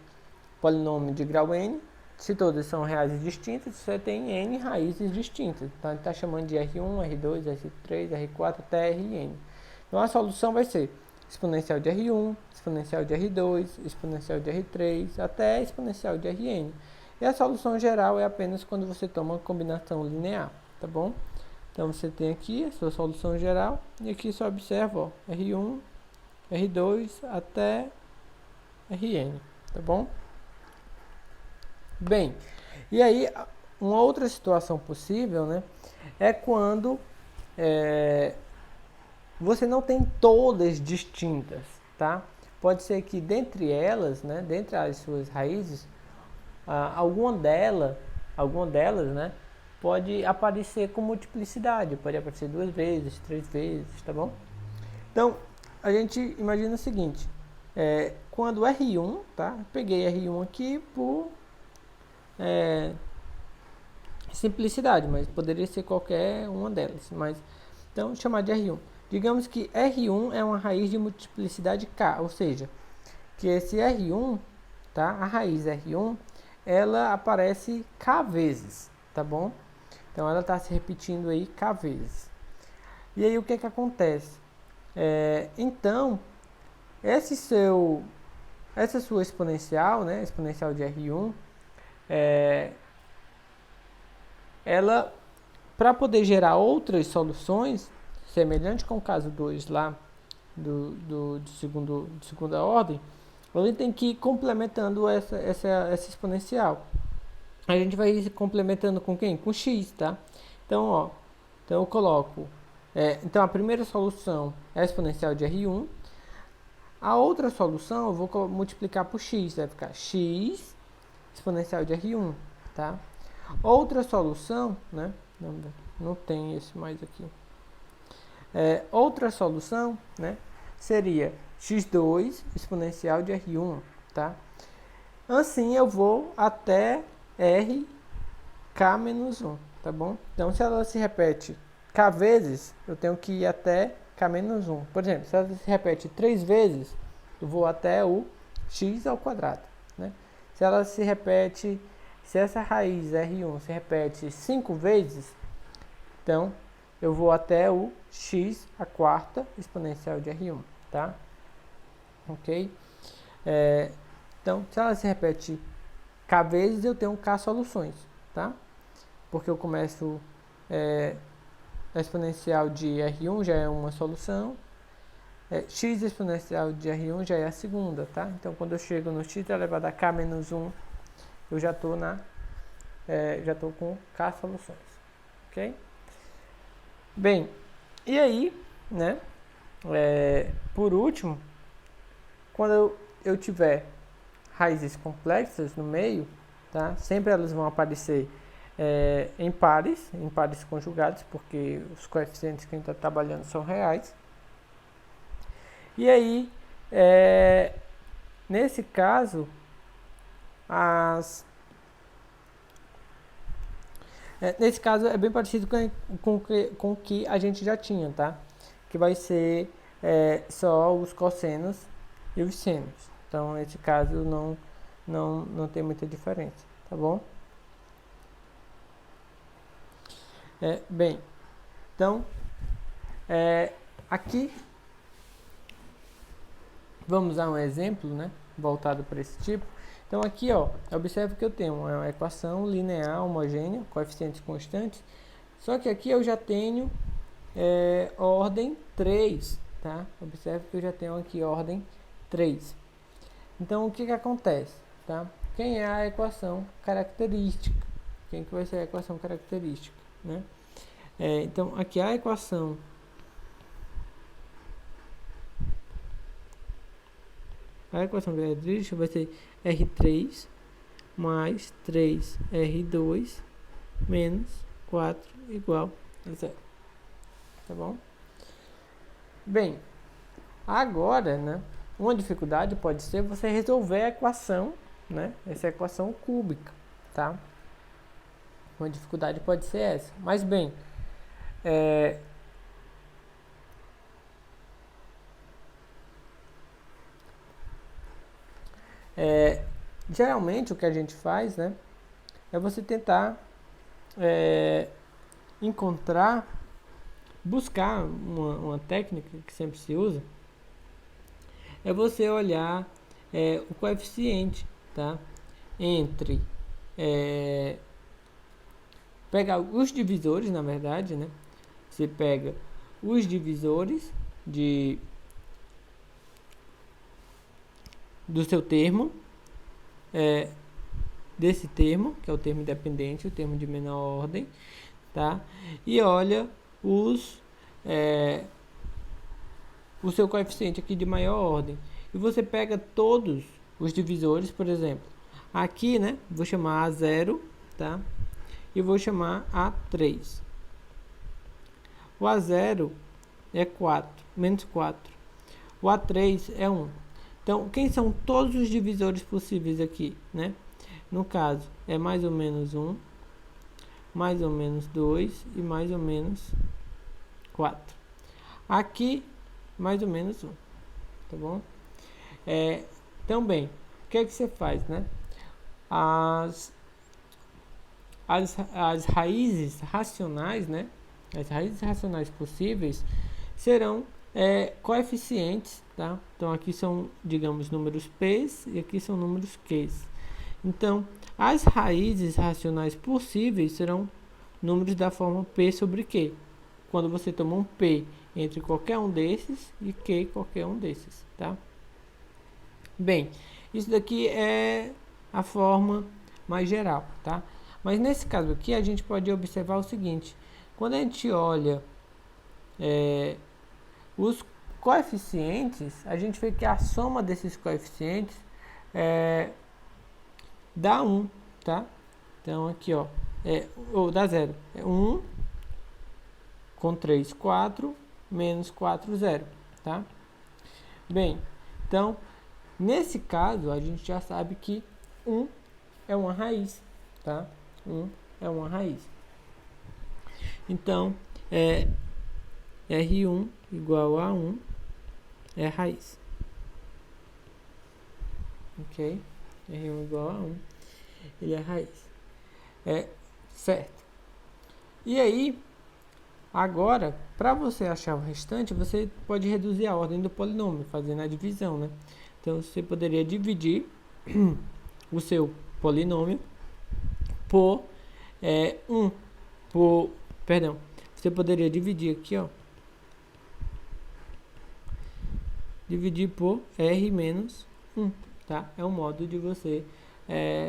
polinômio de grau n, se todas são reais e distintas, você tem n raízes distintas. Então, a gente está chamando de R1, R2, R3, R4 até Rn. Então, a solução vai ser exponencial de R1, exponencial de R2, exponencial de R3, até exponencial de Rn. E a solução geral é apenas quando você toma uma combinação linear, tá bom? Então, você tem aqui a sua solução geral, e aqui só observa, ó, R1, R2 até Rn, tá bom? Bem, e aí uma outra situação possível, né, é quando você não tem todas distintas, tá? Pode ser que dentre elas, né, dentre as suas raízes, alguma delas, né, pode aparecer com multiplicidade, pode aparecer 2 vezes, 3 vezes, tá bom? Então, a gente imagina o seguinte, quando R1, tá? Peguei R1 aqui por simplicidade, mas poderia ser qualquer uma delas. Mas, então, chamar de R1. Digamos que R1 é uma raiz de multiplicidade K, ou seja, que esse R1, tá? A raiz R1, ela aparece K vezes, tá bom? Então, ela está se repetindo aí K vezes. E aí, o que que acontece? Então, essa sua exponencial, né? Exponencial de R1, ela, para poder gerar outras soluções, semelhante com o caso 2 lá, de segunda ordem, a gente tem que ir complementando essa exponencial. A gente vai ir complementando com quem? Com x, tá? Então, ó, então eu coloco, então a primeira solução é a exponencial de R1, a outra solução eu vou multiplicar por x, vai ficar x exponencial de R1, tá? Outra solução, né? Não tem esse mais aqui. Outra solução, né? Seria x2 exponencial de R1, tá? Assim eu vou até Rk-1, tá bom? Então, se ela se repete k vezes, eu tenho que ir até k-1. Por exemplo, se ela se repete 3 vezes, eu vou até o x ao quadrado, né? Se ela se repete, se essa raiz R1 se repete 5 vezes, então eu vou até o x à quarta exponencial de R1, tá? Ok? Então, se ela se repete k vezes, eu tenho k soluções, tá? Porque eu começo, a exponencial de R1 já é uma solução, x exponencial de R1 já é a segunda, tá? Então, quando eu chego no x elevado a k menos 1, eu já estou com k soluções, ok? Bem, e aí, né, por último, quando eu tiver raízes complexas no meio, tá, sempre elas vão aparecer em pares conjugados, porque os coeficientes que a gente está trabalhando são reais. E aí, nesse caso, nesse caso é bem parecido com o que a gente já tinha, tá? Que vai ser só os cossenos e os senos. Então, nesse caso, não tem muita diferença, tá bom? Bem, então, aqui, vamos dar um exemplo, né? Voltado para esse tipo. Então, aqui, ó, observe que eu tenho uma equação linear homogênea, coeficientes constantes. Só que aqui eu já tenho ordem 3, tá? Observe que eu já tenho aqui ordem 3. Então, o que acontece, tá? Quem é a equação característica? Quem que vai ser a equação característica, né? Então, aqui a equação característica vai ser R3 mais 3R2 menos 4 igual a 0. Tá bom? Bem, agora, né, uma dificuldade pode ser você resolver a equação, né, essa equação cúbica, tá? Uma dificuldade pode ser essa. Mas, bem, geralmente o que a gente faz, né, é você tentar buscar uma técnica que sempre se usa, é você olhar o coeficiente, tá? Entre pegar os divisores, na verdade, né? Você pega os divisores do seu termo, desse termo, que é o termo independente, o termo de menor ordem, tá? E olha o seu coeficiente aqui de maior ordem. E você pega todos os divisores, por exemplo, aqui, né, vou chamar A0, tá? E vou chamar A3. O A0 é 4, menos 4. O A3 é 1. Então, quem são todos os divisores possíveis aqui, né? No caso, é mais ou menos 1, mais ou menos 2 e mais ou menos 4. Aqui, mais ou menos 1, tá bom? Também, o que é que você faz, né? As raízes racionais, né? As raízes racionais possíveis serão coeficientes, tá? Então, aqui são, digamos, números p's e aqui são números q's. Então, as raízes racionais possíveis serão números da forma p sobre q. Quando você toma um p entre qualquer um desses e q qualquer um desses, tá? Bem, isso daqui é a forma mais geral, tá? Mas nesse caso aqui a gente pode observar o seguinte: quando a gente olha os coeficientes, a gente vê que a soma desses coeficientes dá 1, tá? Então aqui, ó, ou dá 0. É 1 com 3, 4, menos 4, 0, tá? Bem, então, nesse caso, a gente já sabe que 1 é uma raiz, tá? 1 é uma raiz. Então, R1 igual a 1 é raiz. Ok? R1 igual a 1, ele é raiz. Certo. E aí, agora, para você achar o restante, você pode reduzir a ordem do polinômio, fazendo a divisão, né? Então, você poderia dividir o seu polinômio por você poderia dividir aqui, ó, dividir por R menos 1, tá? É um modo de você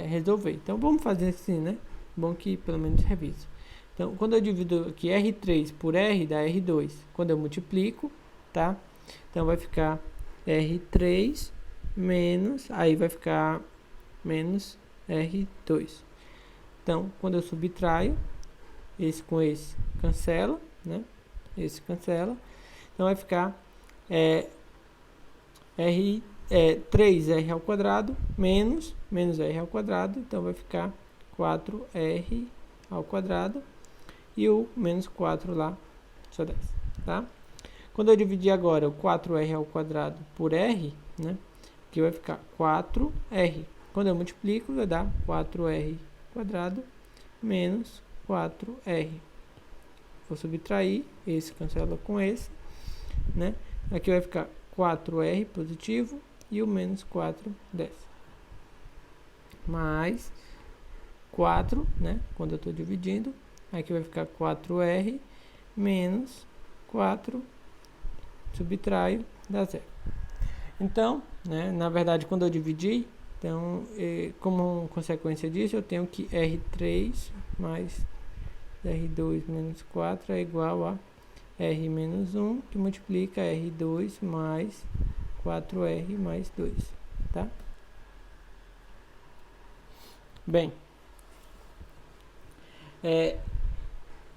resolver. Então, vamos fazer assim, né? Bom que pelo menos revise. Então, quando eu divido aqui R3 por R, dá R2. Quando eu multiplico, tá? Então, vai ficar R3 menos, aí vai ficar menos R2. Então, quando eu subtraio, esse com esse cancela, né? Esse cancela. Então, vai ficar 3R ao quadrado menos R ao quadrado. Então, vai ficar 4R ao quadrado. E o menos 4 lá só desce, tá? Quando eu dividir agora o 4R ao quadrado por R, né? Aqui vai ficar 4R. Quando eu multiplico, vai dar 4R quadrado menos 4R. Vou subtrair, esse cancela com esse, né? Aqui vai ficar 4R positivo e o menos 4 desce. Mais 4, né? Quando eu estou dividindo, aqui vai ficar 4R menos 4, subtraio, dá 0. Então, né, na verdade, quando eu dividi, então, como consequência disso, eu tenho que R3 mais R2 menos 4 é igual a R menos 1, que multiplica R2 mais 4R mais 2, tá? Bem,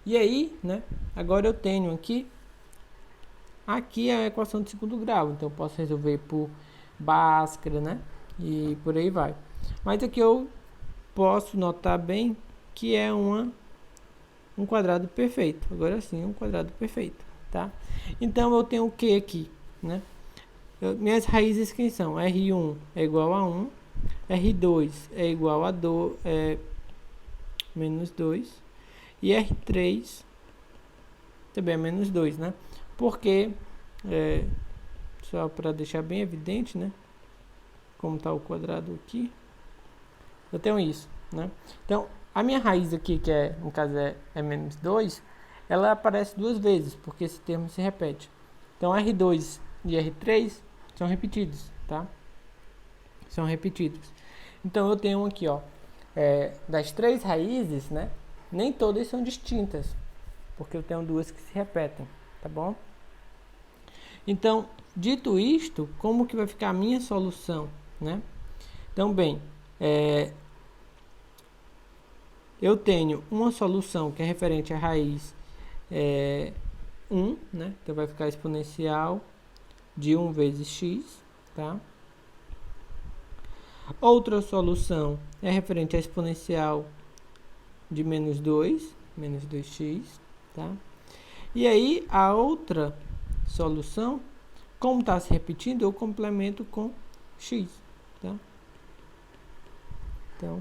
e aí, né, agora eu tenho aqui é a equação de segundo grau, então eu posso resolver por Bhaskara, né, e por aí vai. Mas aqui eu posso notar bem que é um quadrado perfeito. Agora sim, um quadrado perfeito, tá? Então eu tenho o que aqui, né? Minhas raízes quem são? R1 é igual a 1, R2 é igual a menos 2 e R3 também é menos 2, né? Porque, só para deixar bem evidente, né? Como está o quadrado aqui, eu tenho isso, né? Então, a minha raiz aqui, que no caso é menos 2, ela aparece duas vezes, porque esse termo se repete. Então, R2 e R3 são repetidos, tá? São repetidos. Então eu tenho aqui, ó, das 3 raízes, né? Nem todas são distintas, porque eu tenho 2 que se repetem, tá bom? Então, dito isto, como que vai ficar a minha solução, né? Então, bem, eu tenho uma solução que é referente à raiz 1, né? Então vai ficar exponencial de 1 vezes x, tá? Outra solução é referente à exponencial de menos 2x, tá? E aí, a outra solução, como está se repetindo, eu complemento com x, tá? Então,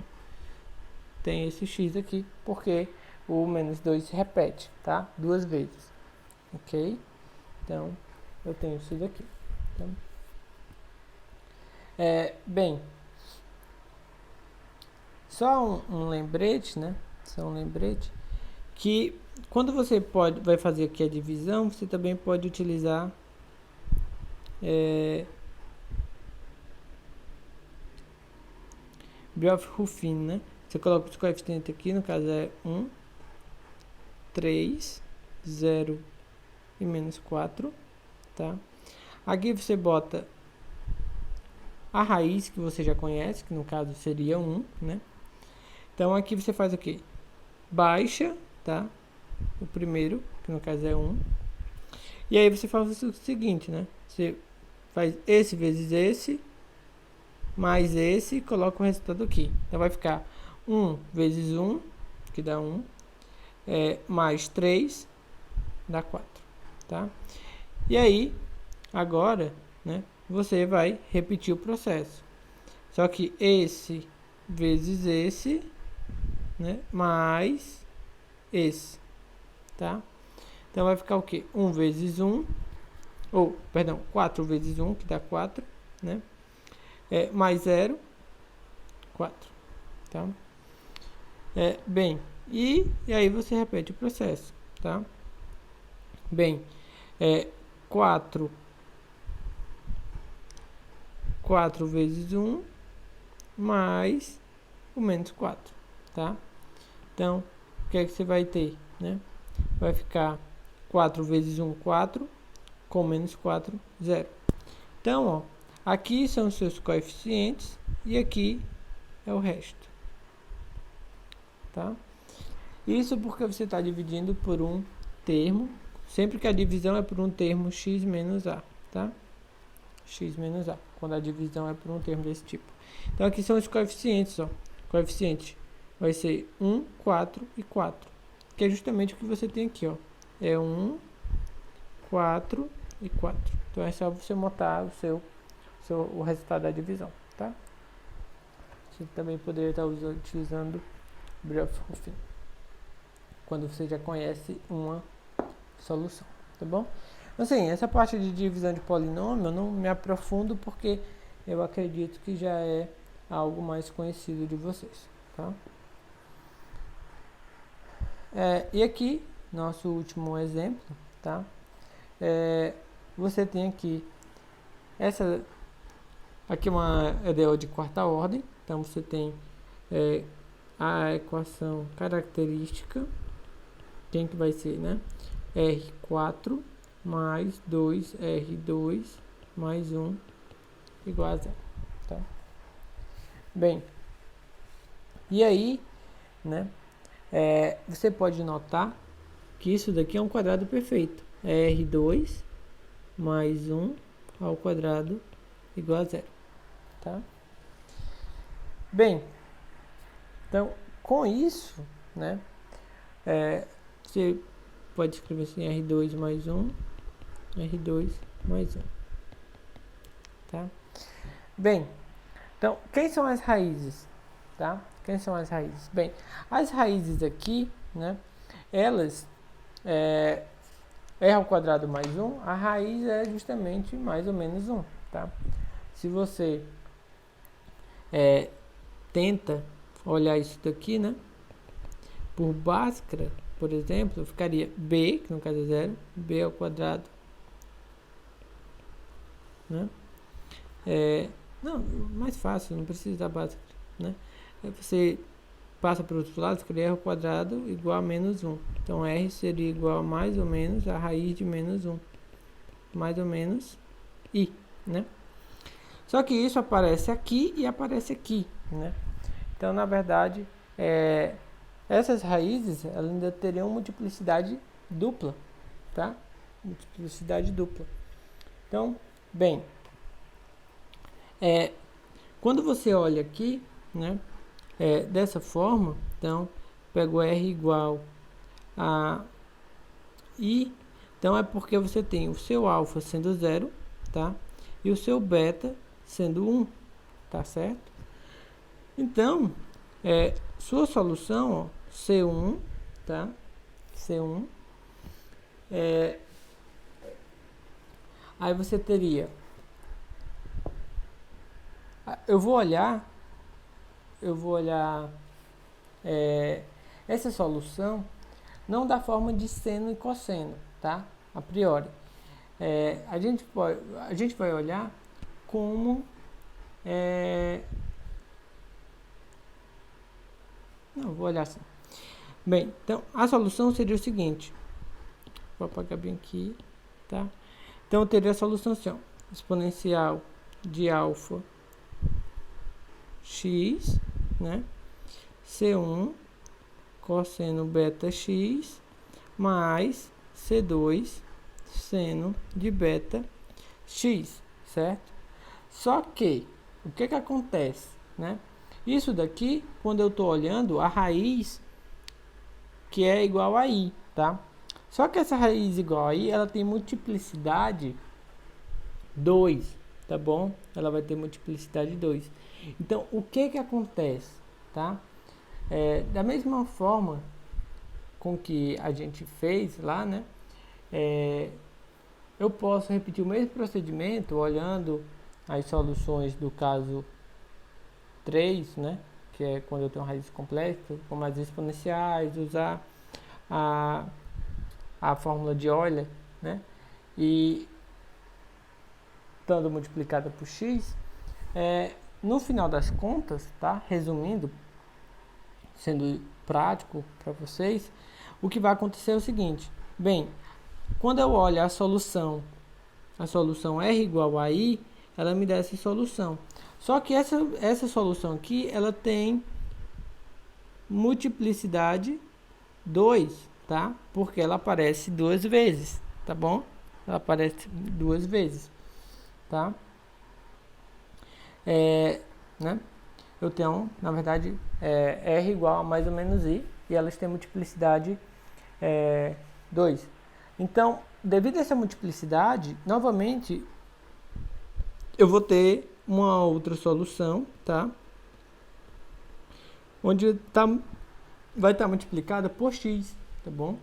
tem esse x aqui, porque o menos 2 se repete, tá? 2 vezes, ok? Então, eu tenho isso daqui. Então, bem, só um lembrete, né? Só um lembrete que quando você vai fazer aqui a divisão, você também pode utilizar Bioff-Ruffin, né? Você coloca os coeficientes aqui, no caso é 1, 3, 0 e menos 4, tá? Aqui você bota a raiz que você já conhece, que no caso seria 1, né? Então aqui você faz o quê? Baixa, tá? O primeiro, que no caso é 1. E aí você faz o seguinte, né? Você faz esse vezes esse, mais esse, e coloca o resultado aqui. Então vai ficar 1 vezes 1, que dá 1, mais 3, dá 4, tá? E aí, agora, né, você vai repetir o processo. Só que esse vezes esse, né, mais esse, tá? Então vai ficar o quê? 1 vezes 1, ou, perdão, 4 vezes 1, que dá 4, né? Mais 0, 4, tá? Bem, e aí você repete o processo, tá? Bem, 4 vezes 1 mais o menos 4, tá? Então, o que é que você vai ter, né? Vai ficar 4 vezes 1, 4, com menos 4, 0. Então, ó, aqui são os seus coeficientes e aqui é o resto, tá? Isso porque você está dividindo por um termo, sempre que a divisão é por um termo x menos a, tá? X menos a, quando a divisão é por um termo desse tipo. Então, aqui são os coeficientes, ó. Coeficiente vai ser 1, 4 e 4, que é justamente o que você tem aqui, ó. É 1, 4 e 4. Então, é só você montar o resultado da divisão, tá? Você também poderia estar utilizando Bioff-Ruffin quando você já conhece uma solução, tá bom? Assim, essa parte de divisão de polinômio eu não me aprofundo porque eu acredito que já é algo mais conhecido de vocês, tá? E aqui, nosso último exemplo, tá? Você tem aqui essa aqui é uma EDO de quarta ordem, então você tem a equação característica, quem que vai ser, né? R4 mais 2R2 mais 1 igual a 0, tá? Bem, e aí, né? Você pode notar que isso daqui é um quadrado perfeito. É R2 mais 1 ao quadrado igual a 0, tá? Bem, então, com isso, né? Você pode escrever assim, R2 mais 1, R2 mais 1, tá? Bem, então, quem são as raízes, tá? Quem são as raízes? Bem, as raízes aqui, né? Elas, R ao quadrado mais 1, a raiz é justamente mais ou menos 1, tá? Se você tenta olhar isso daqui, né? Por Bhaskara, por exemplo, ficaria b, que no caso é 0, b ao quadrado, né? Não, mais fácil, não precisa da Bhaskara. né? Aí você passa para o outro lado, escreve r ao quadrado igual a menos 1. Então, r seria igual a mais ou menos a raiz de menos 1. Mais ou menos i, né? Só que isso aparece aqui e aparece aqui, né? Então, na verdade, essas raízes elas ainda teriam multiplicidade dupla, tá? Multiplicidade dupla. Então, bem, quando você olha aqui, né? Dessa forma, então, pego r igual a i, então é porque você tem o seu alfa sendo 0, tá? E o seu beta sendo 1, tá certo? Então, sua solução, ó, C1, tá? C1, aí você teria, eu vou olhar essa solução não da forma de seno e cosseno, tá? A priori. A gente vai olhar como não, vou olhar assim. Bem, então a solução seria o seguinte. Vou apagar bem aqui, tá? Então eu teria a solução assim, ó, exponencial de alfa x, né? C1 cosseno beta x mais C2 seno de beta x, certo? Só que, o que acontece, né? Isso daqui, quando eu estou olhando a raiz que é igual a i, tá? Só que essa raiz igual a i, ela tem multiplicidade 2, tá bom? Ela vai ter multiplicidade 2. Então, o que acontece, tá? Da mesma forma com que a gente fez lá, né? Eu posso repetir o mesmo procedimento olhando as soluções do caso 3, né? Que é quando eu tenho raízes complexas, como as exponenciais, usar a fórmula de Euler, né? E estando multiplicada por x, no final das contas, tá? Resumindo, sendo prático para vocês, o que vai acontecer é o seguinte: bem, quando eu olho a solução R igual a I, ela me dá essa solução. Só que essa solução aqui, ela tem multiplicidade 2, tá? Porque ela aparece duas vezes, tá bom? Ela aparece duas vezes, tá? Né? Eu tenho, na verdade, R igual a mais ou menos I, e elas têm multiplicidade 2. Então, devido a essa multiplicidade, novamente, eu vou ter uma outra solução, tá? Onde vai estar multiplicada por x, tá bom?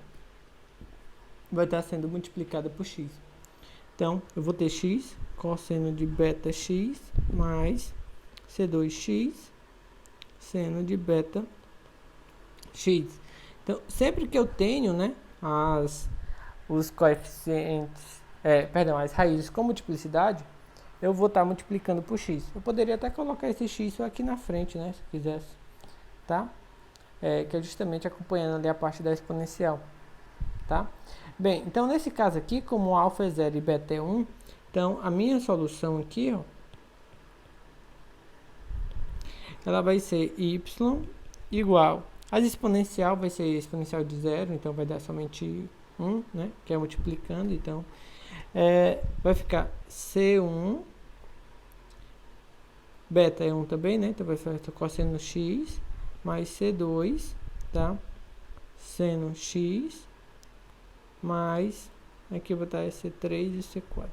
Vai estar sendo multiplicada por x. Então, eu vou ter x cosseno de beta x mais C2x seno de beta x. Então, sempre que eu tenho, né, os coeficientes, as raízes com multiplicidade, eu vou estar multiplicando por x. Eu poderia até colocar esse x aqui na frente, né, se quisesse, tá? Que é justamente acompanhando ali a parte da exponencial, tá? Bem, então nesse caso aqui, como alfa é 0 e beta é 1, então a minha solução aqui, ó, ela vai ser y igual, a exponencial vai ser exponencial de 0, então vai dar somente 1, né, que é multiplicando, então vai ficar C1, beta é 1 também, né, então vai ficar cosseno x mais C2, tá, seno x mais, aqui eu vou botar C3 e C4,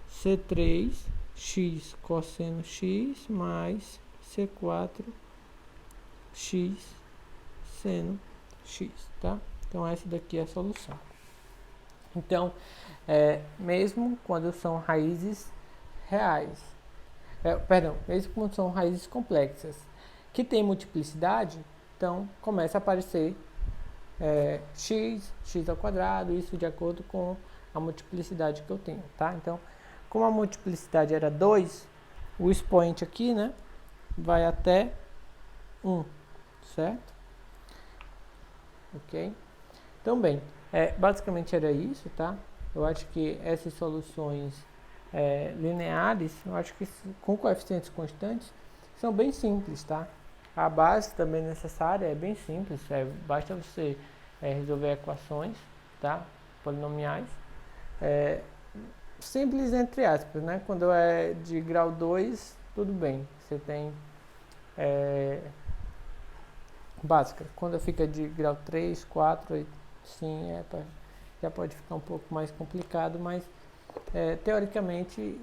C3 x cosseno x mais C4 x seno x, tá? Então essa daqui é a solução. Então, mesmo quando são raízes reais, mesmo quando são raízes complexas, que tem multiplicidade, então começa a aparecer x ao quadrado, isso de acordo com a multiplicidade que eu tenho, tá? Então, como a multiplicidade era 2, o expoente aqui, né, vai até 1, certo? Ok? Então, bem, basicamente era isso, tá? Eu acho que essas soluções lineares, eu acho que com coeficientes constantes, são bem simples, tá? A base também necessária é bem simples, basta você resolver equações, tá? Polinomiais. Simples entre aspas, né? Quando é de grau 2, tudo bem, você tem básica. Quando fica de grau 3, 4, sim, já pode ficar um pouco mais complicado, mas teoricamente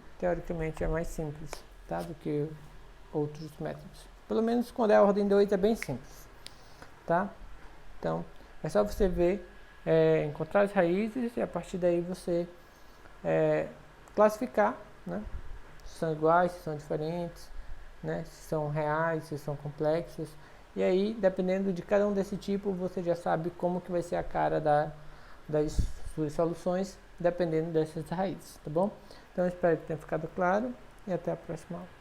é mais simples, tá? Do que outros métodos. Pelo menos quando é a ordem 2 é bem simples, tá? Então, é só você ver, encontrar as raízes e a partir daí você classificar, né? Se são iguais, se são diferentes, né? Se são reais, se são complexas. E aí, dependendo de cada um desse tipo, você já sabe como que vai ser a cara das suas soluções, dependendo dessas raízes, tá bom? Então, eu espero que tenha ficado claro e até a próxima aula.